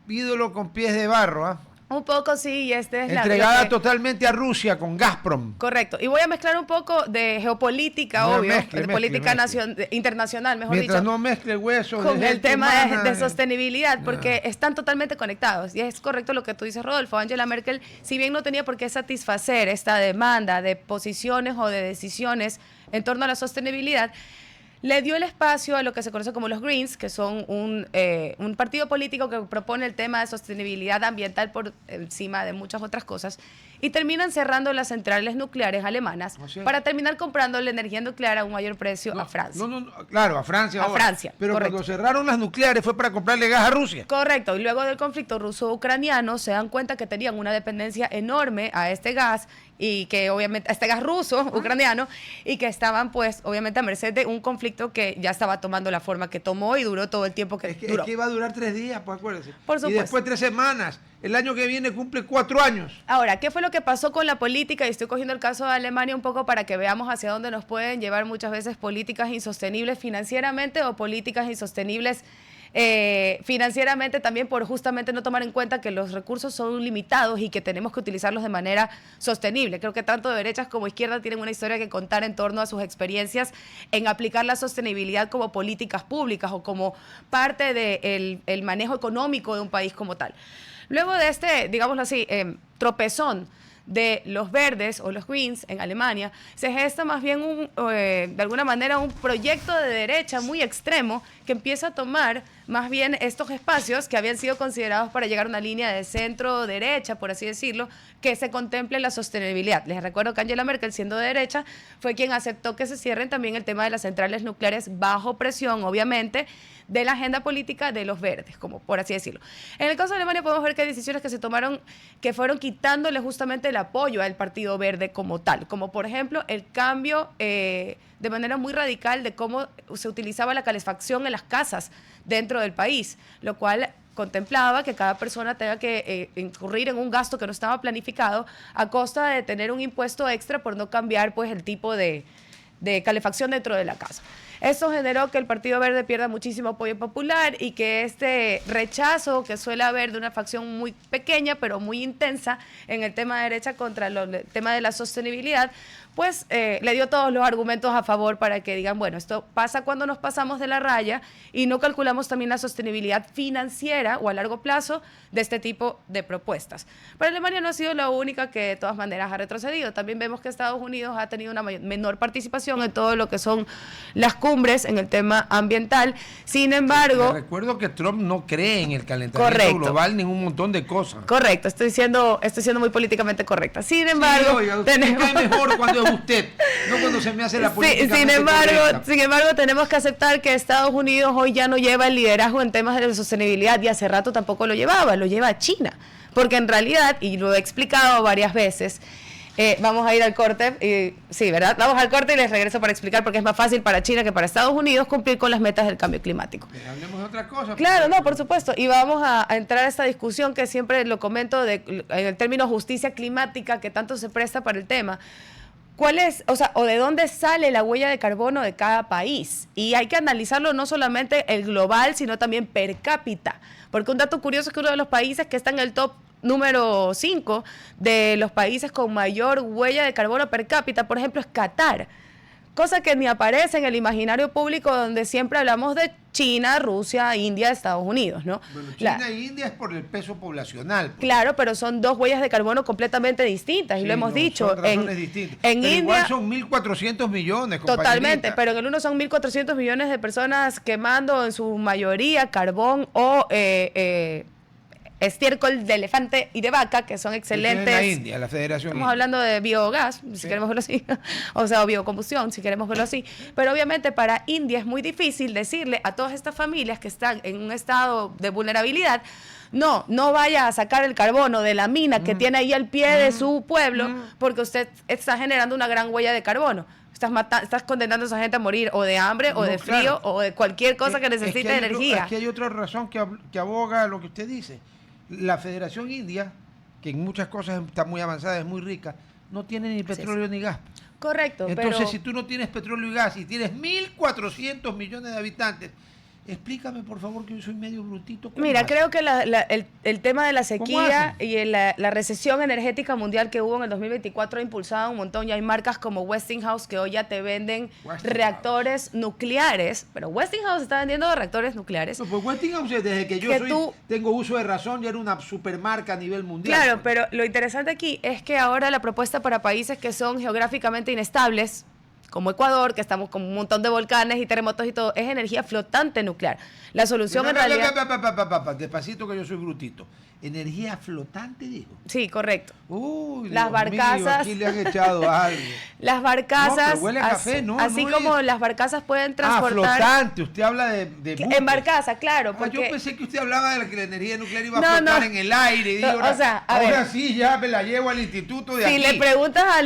A: ídolo con pies de barro, ¿ah?
C: Un poco sí, y
A: entregada totalmente a Rusia con Gazprom.
C: Correcto. Y voy a mezclar un poco de geopolítica, obvio, de política internacional, mejor
A: Mientras
C: dicho.
A: no mezcle huesos
C: con el tema de sostenibilidad, porque están totalmente conectados. Y es correcto lo que tú dices, Rodolfo. Angela Merkel, si bien no tenía por qué satisfacer esta demanda de posiciones o de decisiones en torno a la sostenibilidad, le dio el espacio a lo que se conoce como los Greens, que son un partido político que propone el tema de sostenibilidad ambiental por encima de muchas otras cosas, y terminan cerrando las centrales nucleares alemanas para terminar comprando la energía nuclear a un mayor precio a Francia.
A: Claro, a Francia ahora.
C: Francia,
A: pero
C: correcto.
A: cuando cerraron las nucleares fue para comprarle gas a Rusia.
C: Correcto, y luego del conflicto ruso-ucraniano se dan cuenta que tenían una dependencia enorme a este gas, y que obviamente, a este gas ruso, ucraniano, y que estaban pues obviamente a merced de un conflicto que ya estaba tomando la forma que tomó y duró todo el tiempo que duró.
A: Es que iba a durar 3 días, pues acuérdense.
C: Por supuesto.
A: Y después 3 semanas. El año que viene cumple 4 años.
C: Ahora, ¿qué fue lo que pasó con la política? Y estoy cogiendo el caso de Alemania un poco para que veamos hacia dónde nos pueden llevar muchas veces políticas insostenibles financieramente o políticas insostenibles financieramente también, por justamente no tomar en cuenta que los recursos son limitados y que tenemos que utilizarlos de manera sostenible. Creo que tanto derechas como izquierda tienen una historia que contar en torno a sus experiencias en aplicar la sostenibilidad como políticas públicas o como parte del manejo económico de un país como tal. Luego de este, digámoslo así, tropezón de los verdes o los Greens en Alemania, se gesta más bien de alguna manera un proyecto de derecha muy extremo que empieza a tomar más bien estos espacios que habían sido considerados para llegar a una línea de centro-derecha, por así decirlo, que se contemple la sostenibilidad. Les recuerdo que Angela Merkel, siendo de derecha, fue quien aceptó que se cierren también el tema de las centrales nucleares bajo presión, obviamente, de la agenda política de los verdes, como por así decirlo. En el caso de Alemania podemos ver que hay decisiones que se tomaron que fueron quitándole justamente el apoyo al Partido Verde como tal, como por ejemplo el cambio de manera muy radical de cómo se utilizaba la calefacción en las casas dentro del país, lo cual contemplaba que cada persona tenga que incurrir en un gasto que no estaba planificado a costa de tener un impuesto extra por no cambiar pues el tipo de calefacción dentro de la casa. Esto generó que el Partido Verde pierda muchísimo apoyo popular y que este rechazo que suele haber de una facción muy pequeña pero muy intensa en el tema de derecha contra el tema de la sostenibilidad, pues le dio todos los argumentos a favor para que digan, bueno, esto pasa cuando nos pasamos de la raya y no calculamos también la sostenibilidad financiera o a largo plazo de este tipo de propuestas. Pero Alemania no ha sido la única que de todas maneras ha retrocedido. También vemos que Estados Unidos ha tenido una menor participación en todo lo que son las cumbres en el tema ambiental. Sin embargo...
A: Te recuerdo que Trump no cree en el calentamiento global ni en un montón de cosas.
C: Correcto, estoy siendo muy políticamente correcta. Sin embargo...
A: Sí, oiga, me cae mejor cuando es usted, no cuando se me hace la política.
C: Sin embargo, tenemos que aceptar que Estados Unidos hoy ya no lleva el liderazgo en temas de sostenibilidad y hace rato tampoco lo llevaba, lo lleva China. Porque en realidad, y lo he explicado varias veces, vamos a ir al corte, sí, ¿verdad? Vamos al corte y les regreso para explicar porque es más fácil para China que para Estados Unidos cumplir con las metas del cambio climático.
A: Hablemos de otra cosa.
C: Claro, no, por supuesto. Y vamos a entrar a esta discusión que siempre lo comento en el término justicia climática que tanto se presta para el tema. ¿Cuál es, o de dónde sale la huella de carbono de cada país? Y hay que analizarlo no solamente el global, sino también per cápita. Porque un dato curioso es que uno de los países que está en el top número 5 de los países con mayor huella de carbono per cápita, por ejemplo, es Qatar. Cosa que ni aparece en el imaginario público donde siempre hablamos de China, Rusia, India, Estados Unidos, ¿no?
A: Bueno, China e India es por el peso poblacional. Pues.
C: Claro, pero son dos huellas de carbono completamente distintas, y lo hemos dicho.
A: Son razones distintas.
C: En India
A: igual son 1.400 millones,
C: totalmente, pero en el uno son 1.400 millones de personas quemando en su mayoría carbón o estiércol de elefante y de vaca, que son excelentes.
A: En la India, la Federación
C: Estamos hablando de biogás, si queremos verlo así, o sea, o biocombustión, si queremos verlo así. Pero obviamente para India es muy difícil decirle a todas estas familias que están en un estado de vulnerabilidad, no vaya a sacar el carbono de la mina que tiene ahí al pie de su pueblo, porque usted está generando una gran huella de carbono. Estás condenando a esa gente a morir o de hambre o de frío, claro, o de cualquier cosa que necesite energía.
A: Aquí hay otra razón que aboga a lo que usted dice. La Federación India, que en muchas cosas está muy avanzada, es muy rica, no tiene ni petróleo ni gas.
C: Correcto.
A: Entonces, si tú no tienes petróleo y gas y tienes 1.400 millones de habitantes, explícame, por favor, que yo soy medio brutito.
C: Mira, creo que el tema de la sequía y la recesión energética mundial que hubo en el 2024 ha impulsado un montón. Ya hay marcas como Westinghouse que hoy ya te venden reactores nucleares, pero Westinghouse está vendiendo reactores nucleares.
A: No, pues Westinghouse, desde que tengo uso de razón, ya era una supermarca a nivel mundial.
C: Claro, pero lo interesante aquí es que ahora la propuesta para países que son geográficamente inestables, como Ecuador, que estamos con un montón de volcanes y terremotos y todo, es energía flotante nuclear. La solución en realidad...
A: Despacito, que yo soy brutito. ¿Energía flotante, dijo?
C: Sí, correcto.
A: Uy,
C: las barcazas...
A: Aquí le han echado algo.
C: Las barcazas...
A: No, pero huele a café, ¿no?
C: Así
A: no
C: como
A: es...
C: las barcazas pueden transportar...
A: flotante. Usted habla de
C: en barcaza, claro. Porque...
A: yo pensé que usted hablaba de que la energía nuclear iba a flotar en el aire. Y digo, ahora sí, ya me la llevo al instituto de aquí.
C: Si le preguntas a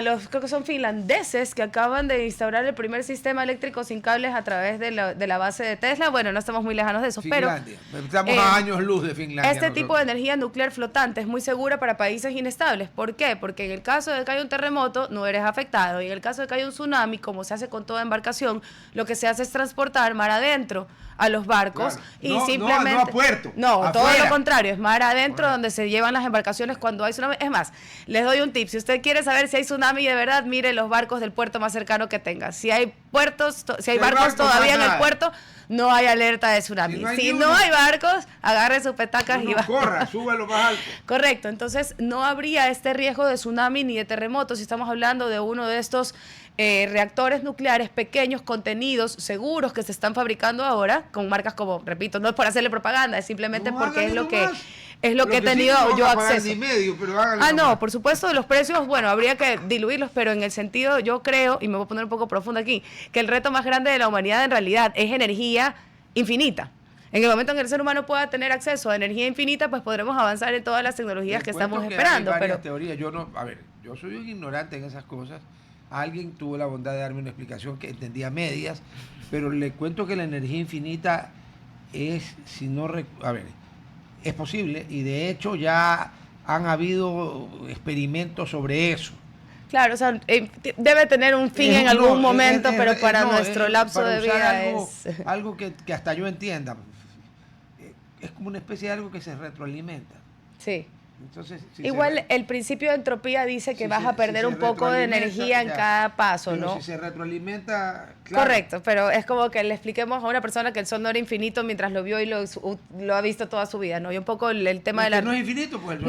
C: los, creo que son finlandeses, que acaban de instaurar el primer sistema eléctrico sin cables a través de la base de Tesla, bueno, no estamos muy lejanos de eso,
A: Finlandia. Pero estamos a años luz de Finlandia.
C: Este tipo de energía nuclear flotante es muy segura para países inestables. ¿Por qué? Porque en el caso de que haya un terremoto no eres afectado, y en el caso de que haya un tsunami, como se hace con toda embarcación, lo que se hace es transportar mar adentro a los barcos, y simplemente...
A: No a puerto.
C: No,
A: afuera.
C: todo lo contrario, es mar adentro donde se llevan las embarcaciones cuando hay tsunami. Es más, les doy un tip: si usted quiere saber si hay tsunami de verdad, mire los barcos del puerto más cercano que tenga. Si hay barcos todavía en el puerto, no hay alerta de tsunami. Si no hay barcos, agarre sus petacas y va.
A: Corra, súbalo más alto.
C: Correcto, entonces no habría este riesgo de tsunami ni de terremoto si estamos hablando de uno de estos reactores nucleares pequeños, contenidos, seguros, que se están fabricando ahora, con marcas como, repito, no es por hacerle propaganda, es simplemente porque es lo que he tenido yo acceso. No, por supuesto, los precios, bueno, habría que diluirlos, pero en el sentido, yo creo, y me voy a poner un poco profundo aquí, que el reto más grande de la humanidad en realidad es energía infinita. En el momento en que el ser humano pueda tener acceso a energía infinita, pues podremos avanzar en todas las tecnologías que estamos esperando.
A: Hay varias teorías. Yo soy un ignorante en esas cosas. Alguien tuvo la bondad de darme una explicación que entendía a medias, pero le cuento que la energía infinita es, es posible, y de hecho ya han habido experimentos sobre eso.
C: Claro, o sea, debe tener un fin en algún momento, pero para nuestro lapso de vida es...
A: Algo que hasta yo entienda. Es como una especie de algo que se retroalimenta.
C: Sí.
A: Entonces,
C: igual el principio de entropía dice que vas a perder un poco de energía en cada paso,
A: pero
C: ¿no?
A: Si se retroalimenta, claro.
C: Correcto, pero es como que le expliquemos a una persona que el sol no era infinito mientras lo vio y lo ha visto toda su vida, ¿no? Y un poco el tema de la...
A: no es infinito, pues.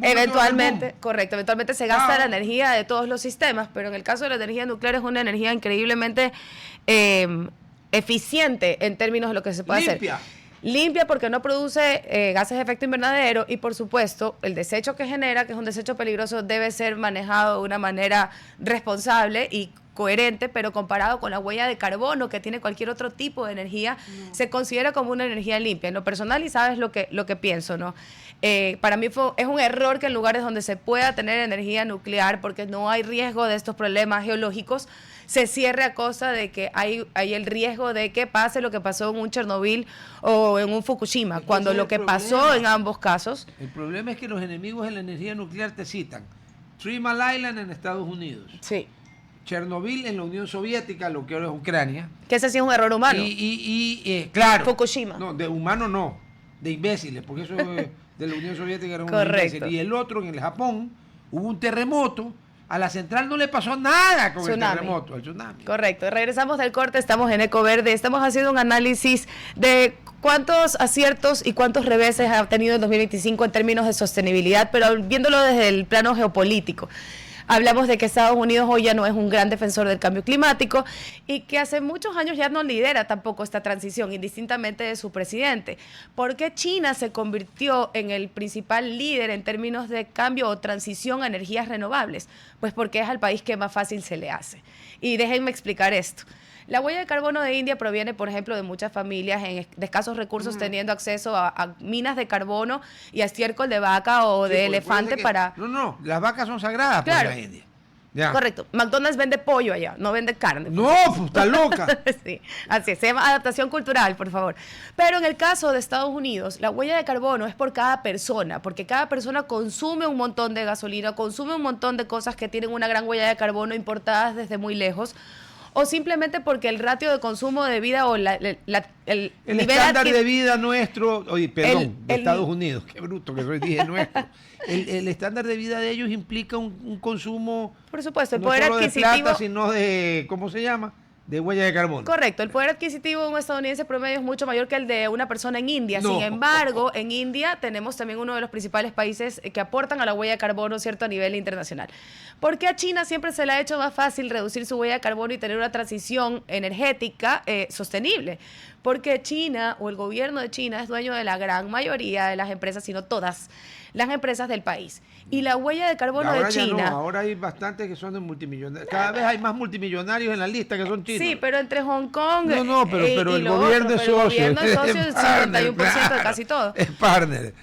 C: Eventualmente, correcto, eventualmente se gasta la energía de todos los sistemas, pero en el caso de la energía nuclear es una energía increíblemente eficiente en términos de lo que se puede hacer. Limpia porque no produce gases de efecto invernadero, y por supuesto el desecho que genera, que es un desecho peligroso, debe ser manejado de una manera responsable y coherente, pero comparado con la huella de carbono que tiene cualquier otro tipo de energía, se considera como una energía limpia. En lo personal, y sabes lo que pienso, ¿no? Para mí es un error que en lugares donde se pueda tener energía nuclear, porque no hay riesgo de estos problemas geológicos, se cierre a costa de que hay el riesgo de que pase lo que pasó en un Chernobyl o en un Fukushima, cuando lo que pasó en ambos casos...
A: El problema es que los enemigos de la energía nuclear te citan. 3 Mile Island en Estados Unidos.
C: Sí.
A: Chernobyl en la Unión Soviética, lo que ahora es Ucrania.
C: Que ese sí es un error humano.
A: Claro.
C: Fukushima.
A: No, de humano no, de imbéciles, porque eso de la Unión Soviética era un
C: imbécil.
A: Y el otro, en el Japón, hubo un terremoto. A la central no le pasó nada con el terremoto, el tsunami.
C: Correcto. Regresamos del corte, estamos en Ecoverde, estamos haciendo un análisis de cuántos aciertos y cuántos reveses ha tenido el 2025 en términos de sostenibilidad, pero viéndolo desde el plano geopolítico. Hablamos de que Estados Unidos hoy ya no es un gran defensor del cambio climático y que hace muchos años ya no lidera tampoco esta transición, indistintamente de su presidente. ¿Por qué China se convirtió en el principal líder en términos de cambio o transición a energías renovables? Pues porque es al país que más fácil se le hace. Y déjenme explicar esto. La huella de carbono de India proviene, por ejemplo, de muchas familias de escasos recursos teniendo acceso a minas de carbono y a estiércol de vaca o de elefante para...
A: No, las vacas son sagradas para la India. Ya.
C: Correcto. McDonald's vende pollo allá, no vende carne.
A: No, pues está loca.
C: Sí, así es. Se llama adaptación cultural, por favor. Pero en el caso de Estados Unidos, la huella de carbono es por cada persona, porque cada persona consume un montón de gasolina, consume un montón de cosas que tienen una gran huella de carbono importadas desde muy lejos, o simplemente porque el ratio de consumo de vida o el nivel
A: estándar de vida nuestro, oye, perdón, de Estados Unidos, qué bruto que soy, dije nuestro. El estándar de vida de ellos implica un consumo,
C: por supuesto, el
A: no
C: poder
A: solo
C: adquisitivo,
A: de plata, sino de, ¿cómo se llama? De huella de carbono.
C: Correcto, el poder adquisitivo de un estadounidense promedio es mucho mayor que el de una persona en India.
A: No.
C: Sin embargo, en India tenemos también uno de los principales países que aportan a la huella de carbono, ¿cierto?, a nivel internacional. ¿Por qué a China siempre se le ha hecho más fácil reducir su huella de carbono y tener una transición energética sostenible? Porque China o el gobierno de China es dueño de la gran mayoría de las empresas, si no todas las empresas del país. Y la huella de carbono
A: ahora
C: de China...
A: Ya no, ahora hay bastantes que son de multimillonarios. Cada vez hay más multimillonarios en la lista que son chinos.
C: Sí, pero entre Hong Kong
A: pero el gobierno es socio.
C: El gobierno es socio del 51% de casi todo.
A: Es partner.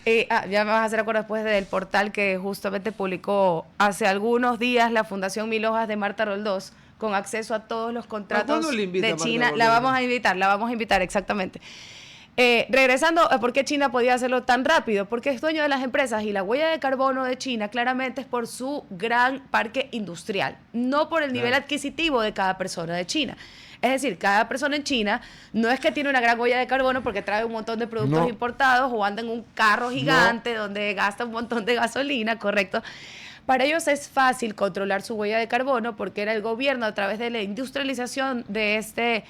C: Ya me vas a hacer acuerdo después del portal que justamente publicó hace algunos días la Fundación Mil Hojas de Marta Roldós, con acceso a todos los contratos de China. La vamos a invitar, exactamente. Regresando a por qué China podía hacerlo tan rápido, porque es dueño de las empresas y la huella de carbono de China claramente es por su gran parque industrial, no por el nivel adquisitivo de cada persona de China. Es decir, cada persona en China no es que tiene una gran huella de carbono porque trae un montón de productos importados o anda en un carro gigante donde gasta un montón de gasolina, correcto. Para ellos es fácil controlar su huella de carbono porque era el gobierno a través de la industrialización de este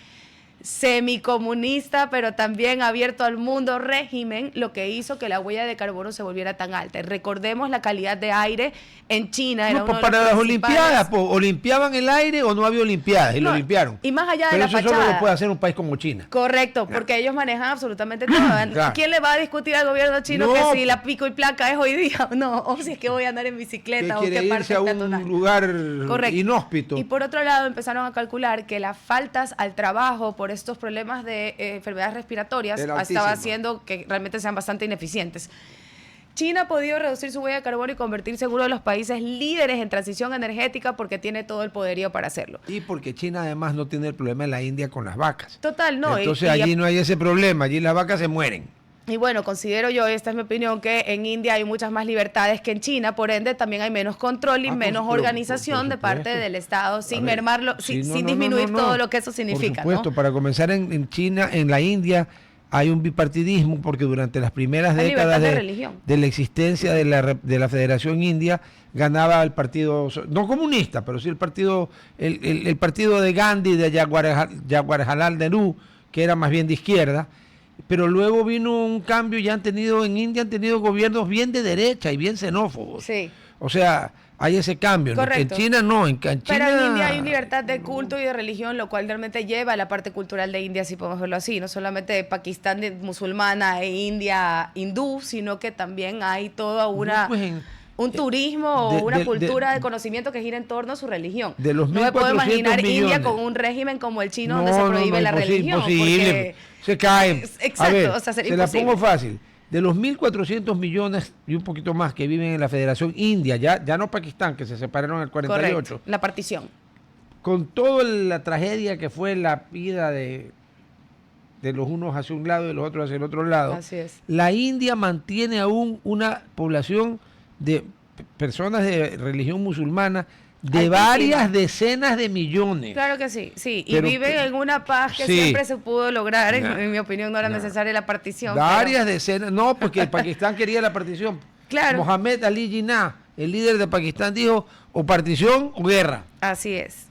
C: semicomunista, pero también abierto al mundo régimen, lo que hizo que la huella de carbono se volviera tan alta. Y recordemos la calidad de aire en China. Era
A: para las Olimpiadas, o limpiaban el aire o no había Olimpiadas, y lo limpiaron.
C: Y más allá de
A: pero
C: la fachada.
A: Pero eso solo lo puede hacer un país como China.
C: Correcto, porque ellos manejan absolutamente todo. Claro. ¿Quién le va a discutir al gobierno chino que si la pico y placa es hoy día o no? O si es que voy a andar en bicicleta o qué parte
A: a un lugar inhóspito.
C: Y por otro lado empezaron a calcular que las faltas al trabajo por estos problemas de enfermedades respiratorias estaba haciendo que realmente sean bastante ineficientes. China ha podido reducir su huella de carbono y convertirse en uno de los países líderes en transición energética porque tiene todo el poderío para hacerlo.
A: Y porque China además no tiene el problema en la India con las vacas.
C: Total, no.
A: Entonces allí no hay ese problema, allí las vacas se mueren.
C: Y bueno, considero yo, esta es mi opinión, que en India hay muchas más libertades que en China, por ende también hay menos control y menos organización de parte del Estado, sin mermarlo, sin disminuir todo lo que eso significa.
A: Por supuesto, para comenzar en China, en la India, hay un bipartidismo porque durante las primeras décadas de la existencia de la Federación India ganaba el partido, no comunista, pero sí el partido de Gandhi, de Jawaharlal Nehru, que era más bien de izquierda. Pero luego vino un cambio y en India han tenido gobiernos bien de derecha y bien xenófobos.
C: Sí.
A: O sea, hay ese cambio.
C: Correcto.
A: En China no, en China...
C: Pero en India hay libertad de culto y de religión, lo cual realmente lleva a la parte cultural de India, si podemos verlo así. No solamente de Pakistán de musulmana e India hindú, sino que también hay toda un turismo o una cultura de conocimiento que gira en torno a su religión.
A: De los
C: no me puedo imaginar
A: millones.
C: India con un régimen como el chino donde se prohíbe la religión.
A: Imposible. Se caen.
C: Exacto.
A: A ver,
C: o sea,
A: se la pongo fácil. De los 1.400 millones y un poquito más que viven en la Federación India, ya no Pakistán, que se separaron en el 48.
C: Correcto, la partición.
A: Con toda la tragedia que fue la vida de los unos hacia un lado y de los otros hacia el otro lado.
C: Así es.
A: La India mantiene aún una población de personas de religión musulmana de varias decenas de millones.
C: Claro que sí, sí. Y viven en una paz que siempre se pudo lograr. En mi opinión no era necesaria la partición.
A: Varias decenas. No, porque Pakistán quería la partición.
C: Claro.
A: Mohamed Ali Jinnah, el líder de Pakistán, dijo o partición o guerra.
C: Así es.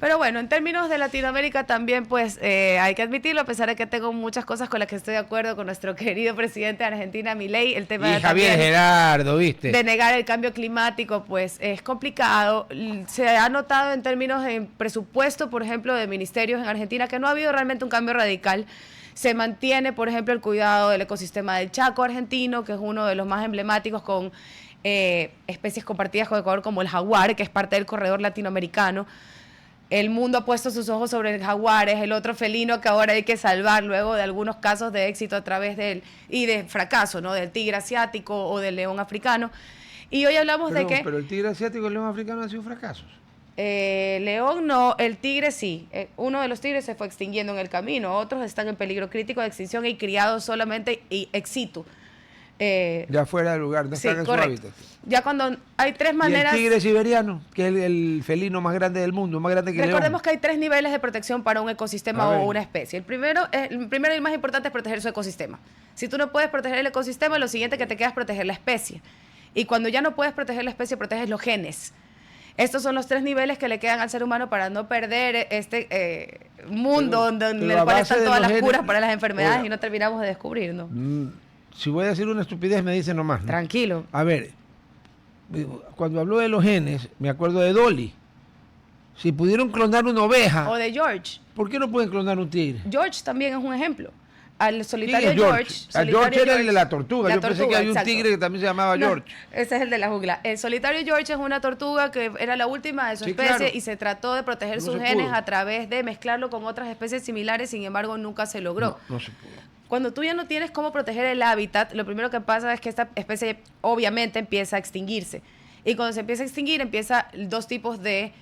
C: Pero bueno, en términos de Latinoamérica también, pues hay que admitirlo, a pesar de que tengo muchas cosas con las que estoy de acuerdo con nuestro querido presidente de Argentina, Milei, el tema
A: y Javier Gerardo, ¿viste?
C: De negar el cambio climático, pues es complicado. Se ha notado en términos de presupuesto, por ejemplo, de ministerios en Argentina, que no ha habido realmente un cambio radical. Se mantiene, por ejemplo, el cuidado del ecosistema del Chaco argentino, que es uno de los más emblemáticos con especies compartidas con Ecuador, como el jaguar, que es parte del corredor latinoamericano. El mundo ha puesto sus ojos sobre el jaguar, es el otro felino que ahora hay que salvar luego de algunos casos de éxito a través de él y de fracaso, ¿no? Del tigre asiático o del león africano. Y hoy hablamos de que...
A: Pero el tigre asiático y el león africano han sido fracasos.
C: León no, el tigre sí. Uno de los tigres se fue extinguiendo en el camino, otros están en peligro crítico de extinción y criados solamente ex situ.
A: Ya fuera del lugar, no están en su hábitat.
C: Ya cuando hay tres maneras...
A: ¿Y el tigre siberiano, que es el felino más grande del mundo, más grande que el león?
C: Recordemos que hay 3 niveles de protección para un ecosistema o una especie. El primero y más importante es proteger su ecosistema. Si tú no puedes proteger el ecosistema, lo siguiente que te queda es proteger la especie. Y cuando ya no puedes proteger la especie, proteges los genes. Estos son los 3 niveles que le quedan al ser humano para no perder este mundo donde en el cual están todas las curas para las enfermedades y no terminamos de descubrir, ¿no?
A: Si voy a decir una estupidez, me dice nomás, ¿no?
C: Tranquilo.
A: A ver, cuando habló de los genes, me acuerdo de Dolly. Si pudieron clonar una oveja...
C: O de George.
A: ¿Por qué no pueden clonar un tigre?
C: George también es un ejemplo. Al solitario
A: George. George era el de la tortuga. Yo pensé que había un tigre que también se llamaba George.
C: Ese es el de la jungla. El solitario George es una tortuga que era la última de su especie y se trató de proteger sus genes a través de mezclarlo con otras especies similares, sin embargo nunca se logró.
A: No se pudo.
C: Cuando tú ya no tienes cómo proteger el hábitat, lo primero que pasa es que esta especie obviamente empieza a extinguirse. Y cuando se empieza a extinguir, empieza 2 tipos de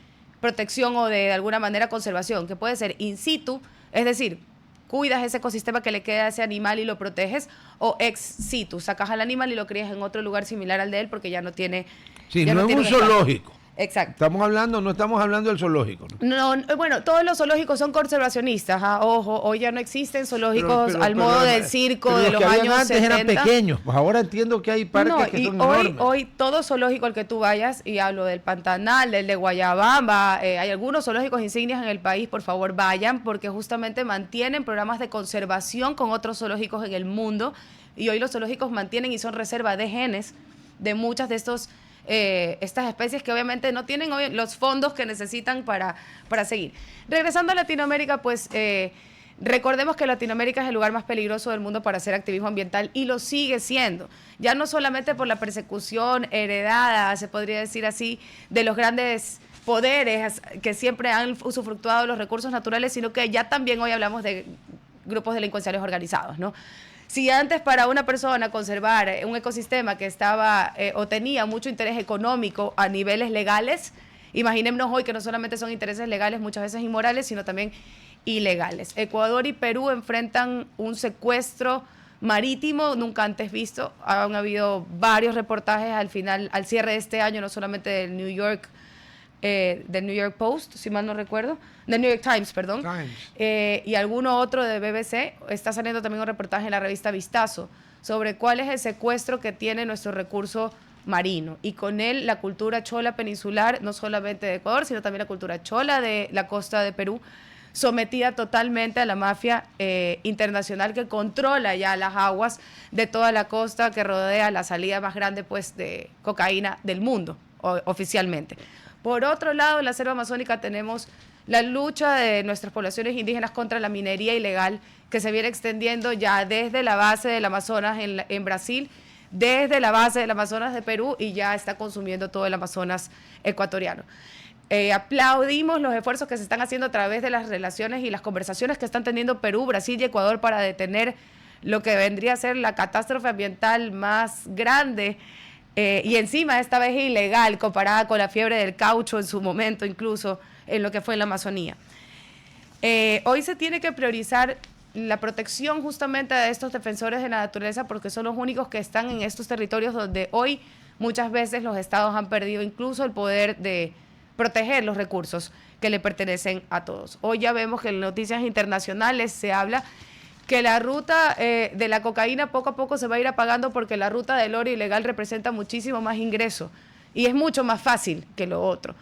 C: protección o de alguna manera conservación, que puede ser in situ, es decir, cuidas ese ecosistema que le queda a ese animal y lo proteges, o ex situ, sacas al animal y lo crías en otro lugar similar al de él porque ya no tiene...
A: Sí, no es un zoológico.
C: Exacto.
A: No estamos hablando del zoológico.
C: No, bueno, todos los zoológicos son conservacionistas, ojo, hoy ya no existen zoológicos al modo del circo de los años
A: antes
C: 70.
A: Eran pequeños, pues ahora entiendo que hay parques que son enormes.
C: Hoy todo zoológico al que tú vayas, y hablo del Pantanal, del de Guayabamba, hay algunos zoológicos insignias en el país, por favor vayan, porque justamente mantienen programas de conservación con otros zoológicos en el mundo, y hoy los zoológicos mantienen y son reserva de genes de muchas de estas especies que obviamente no tienen los fondos que necesitan para seguir. Regresando a Latinoamérica, pues recordemos que Latinoamérica es el lugar más peligroso del mundo para hacer activismo ambiental y lo sigue siendo. Ya no solamente por la persecución heredada, se podría decir así, de los grandes poderes que siempre han usufructuado los recursos naturales, sino que ya también hoy hablamos de grupos delincuenciales organizados, ¿no? Si antes para una persona conservar un ecosistema que estaba o tenía mucho interés económico a niveles legales, imaginémonos hoy que no solamente son intereses legales, muchas veces inmorales, sino también ilegales. Ecuador y Perú enfrentan un secuestro marítimo nunca antes visto. Han habido varios reportajes al cierre de este año, no solamente del New York Post, si mal no recuerdo, del New York Times, perdón, y alguno otro de BBC. Está saliendo también un reportaje en la revista Vistazo sobre cuál es el secuestro que tiene nuestro recurso marino, y con él la cultura chola peninsular, no solamente de Ecuador, sino también la cultura chola de la costa de Perú, sometida totalmente a la mafia internacional que controla ya las aguas de toda la costa que rodea la salida más grande, pues, de cocaína del mundo, oficialmente. Por otro lado, en la selva amazónica tenemos la lucha de nuestras poblaciones indígenas contra la minería ilegal, que se viene extendiendo ya desde la base del Amazonas en Brasil, desde la base del Amazonas de Perú, y ya está consumiendo todo el Amazonas ecuatoriano. Aplaudimos los esfuerzos que se están haciendo a través de las relaciones y las conversaciones que están teniendo Perú, Brasil y Ecuador para detener lo que vendría a ser la catástrofe ambiental más grande, y encima esta vez ilegal comparada con la fiebre del caucho en su momento, incluso en lo que fue en la Amazonía. Hoy se tiene que priorizar la protección justamente de estos defensores de la naturaleza, porque son los únicos que están en estos territorios donde hoy muchas veces los estados han perdido incluso el poder de proteger los recursos que le pertenecen a todos. Hoy ya vemos que en noticias internacionales se habla que la ruta de la cocaína poco a poco se va a ir apagando, porque la ruta del oro ilegal representa muchísimo más ingreso y es mucho más fácil que lo otro.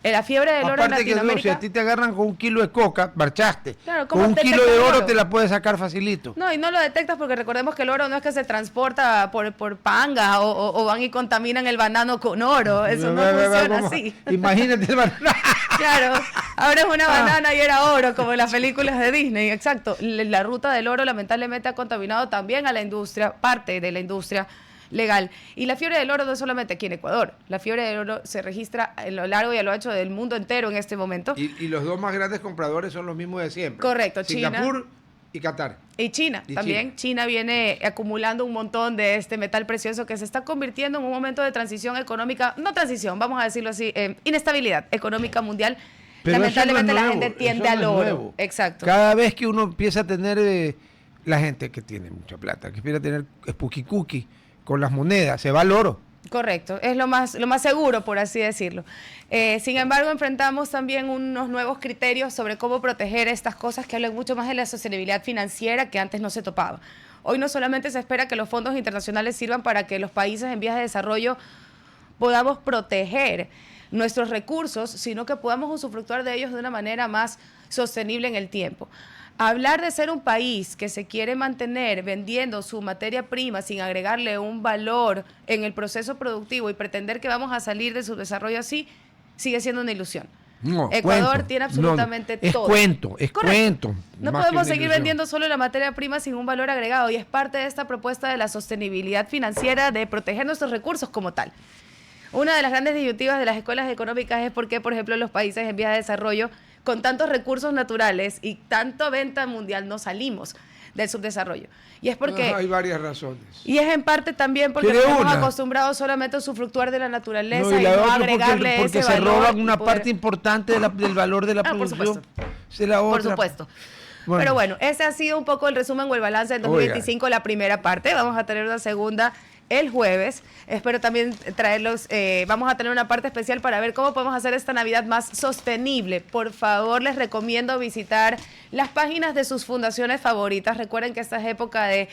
C: La fiebre del oro en Latinoamérica...
A: Aparte que si a ti te agarran con 1 kilo de coca, marchaste. Claro, con 1 kilo de oro te la puedes sacar facilito.
C: No, y no lo detectas porque recordemos que el oro no es que se transporta por panga o van y contaminan el banano con oro. Eso no funciona así.
A: Imagínate el banano.
C: Claro, ahora es una banana y era oro, como en las películas de Disney, exacto. La ruta del oro lamentablemente ha contaminado también a la industria, parte de la industria legal. Y la fiebre del oro no es solamente aquí en Ecuador, la fiebre del oro se registra a lo largo y a lo ancho del mundo entero en este momento.
A: Y los 2 más grandes compradores son los mismos de siempre.
C: Correcto,
A: Singapur Y Qatar.
C: Y China también. China viene acumulando un montón de este metal precioso que se está convirtiendo en un momento de transición económica, no transición, vamos a decirlo así, inestabilidad económica mundial.
A: Pero
C: lamentablemente
A: no es
C: la
A: nuevo,
C: gente tiende al oro.
A: Nuevo.
C: Exacto.
A: Cada vez que uno empieza a tener, la gente que tiene mucha plata, que empieza a tener spooky cookie con las monedas, se va al oro.
C: Correcto, es lo más seguro, por así decirlo. Sin embargo, enfrentamos también unos nuevos criterios sobre cómo proteger estas cosas que hablan mucho más de la sostenibilidad financiera que antes no se topaba. Hoy no solamente se espera que los fondos internacionales sirvan para que los países en vías de desarrollo podamos proteger nuestros recursos, sino que podamos usufructuar de ellos de una manera más sostenible en el tiempo. Hablar de ser un país que se quiere mantener vendiendo su materia prima sin agregarle un valor en el proceso productivo y pretender que vamos a salir de su desarrollo así, sigue siendo una ilusión.
A: No,
C: Ecuador tiene absolutamente todo.
A: Es cuento.
C: No podemos seguir vendiendo solo la materia prima sin un valor agregado y es parte de esta propuesta de la sostenibilidad financiera, de proteger nuestros recursos como tal. Una de las grandes disyuntivas de las escuelas económicas es por qué, por ejemplo, los países en vías de desarrollo con tantos recursos naturales y tanta venta mundial no salimos del subdesarrollo. Y es porque...
A: hay varias razones.
C: Y es en parte también porque nos hemos acostumbrado solamente a usufructuar de la naturaleza y no agregarle
A: porque
C: ese valor.
A: Porque se roban una parte importante del valor de la producción.
C: Por supuesto. Bueno. Pero bueno, ese ha sido un poco el resumen o el balance del 2025, la primera parte. Vamos a tener una segunda el jueves. Espero también traerlos, vamos a tener una parte especial para ver cómo podemos hacer esta Navidad más sostenible. Por favor, les recomiendo visitar las páginas de sus fundaciones favoritas. Recuerden que esta es época de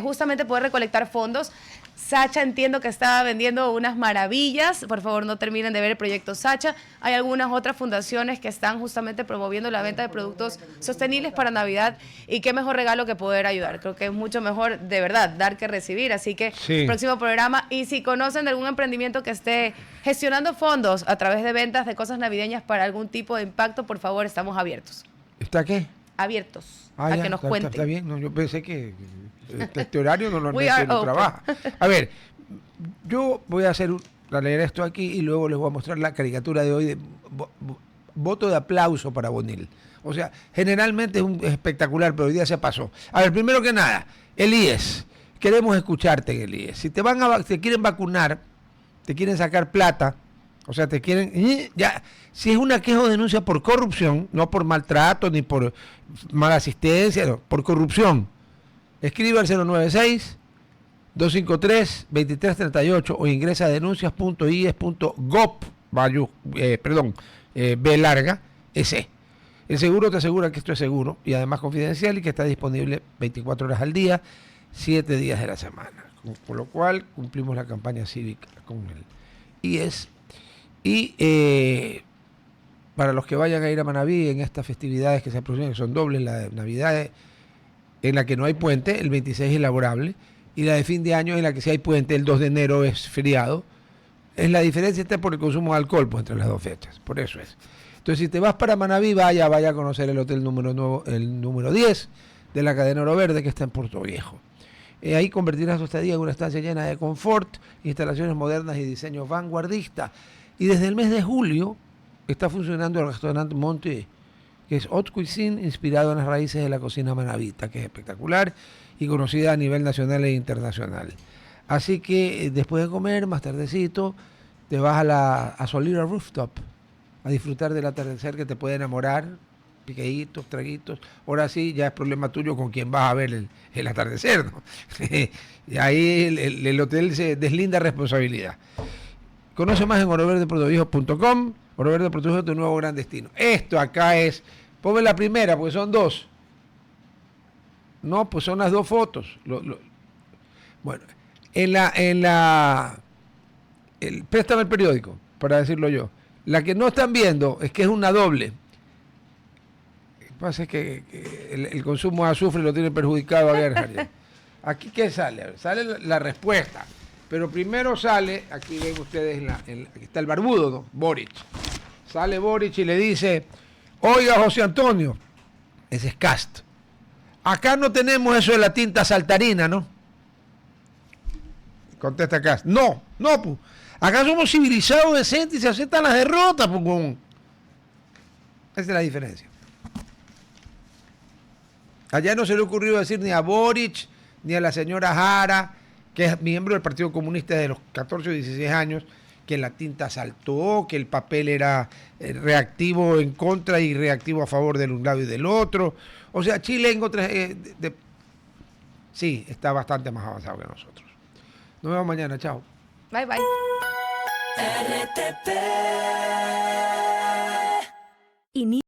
C: justamente poder recolectar fondos. Sacha entiendo que estaba vendiendo unas maravillas. Por favor, no terminen de ver el proyecto Sacha. Hay algunas otras fundaciones que están justamente promoviendo la venta de productos sostenibles para Navidad. Y qué mejor regalo que poder ayudar. Creo que es mucho mejor, de verdad, dar que recibir. Así que, próximo programa. Y si conocen de algún emprendimiento que esté gestionando fondos a través de ventas de cosas navideñas para algún tipo de impacto, por favor, estamos abiertos.
A: ¿Está qué?
C: Abiertos a que nos cuenten.
A: Está bien. No, yo pensé que este horario normalmente no trabaja. A ver, yo voy a leer esto aquí y luego les voy a mostrar la caricatura de hoy de voto de aplauso para Bonil. O sea, generalmente es espectacular, pero hoy día se pasó. A ver, primero que nada, el IES. Queremos escucharte en el IES. Si te quieren vacunar, te quieren sacar plata, o sea, te quieren... si es una queja o denuncia por corrupción, no por maltrato ni por mala asistencia, no, por corrupción, escribe al 096-253-2338 o ingresa a denuncias.ies.gov, B larga, S. El seguro te asegura que esto es seguro y además confidencial y que está disponible 24 horas al día, 7 días de la semana. Con lo cual cumplimos la campaña cívica con el IES. Y para los que vayan a ir a Manabí en estas festividades que se aproximan, que son dobles, la de Navidad en la que no hay puente, el 26 es laborable, y la de fin de año en la que sí hay puente, el 2 de enero es feriado. Es la diferencia está por el consumo de alcohol pues, entre las dos fechas, por eso es. Entonces, si te vas para Manabí, vaya a conocer el hotel el número 10 de la cadena Oro Verde, que está en Puerto Viejo. Ahí convertirás tu estadía en una estancia llena de confort, instalaciones modernas y diseño vanguardista. Y desde el mes de julio está funcionando el restaurante Monte, que es haute cuisine inspirado en las raíces de la cocina manabita, que es espectacular y conocida a nivel nacional e internacional. Así que después de comer, más tardecito, te vas a Solira Rooftop a disfrutar del atardecer que te puede enamorar, piqueditos, traguitos. Ahora sí, ya es problema tuyo con quién vas a ver el atardecer, ¿no? Y ahí el hotel se deslinda responsabilidad. Conoce más en oroverdeprodoviejo.com. Oro Verde Puerto Viejo es tu nuevo gran destino. Esto acá es, ponme la primera, porque son dos. No, pues son las dos fotos. Bueno, préstame el periódico, para decirlo yo. La que no están viendo es que es una doble. Lo que pasa es que el consumo de azufre lo tiene perjudicado a Gerhard. Aquí, ¿qué sale? Sale la respuesta. Pero primero sale, aquí ven ustedes, aquí está el barbudo, ¿no? Boric. Sale Boric y le dice, oiga José Antonio, ese es Cast, acá no tenemos eso de la tinta saltarina, ¿no? Contesta Cast, no, pues, acá somos civilizados, decentes y se aceptan las derrotas, pues. Esa es la diferencia. Allá no se le ha ocurrido decir ni a Boric, ni a la señora Jara, que es miembro del Partido Comunista de los 14 o 16 años, que la tinta saltó, que el papel era reactivo en contra y reactivo a favor de un lado y del otro. O sea, Chile sí, está bastante más avanzado que nosotros. Nos vemos mañana, chao.
C: Bye, bye. RTP.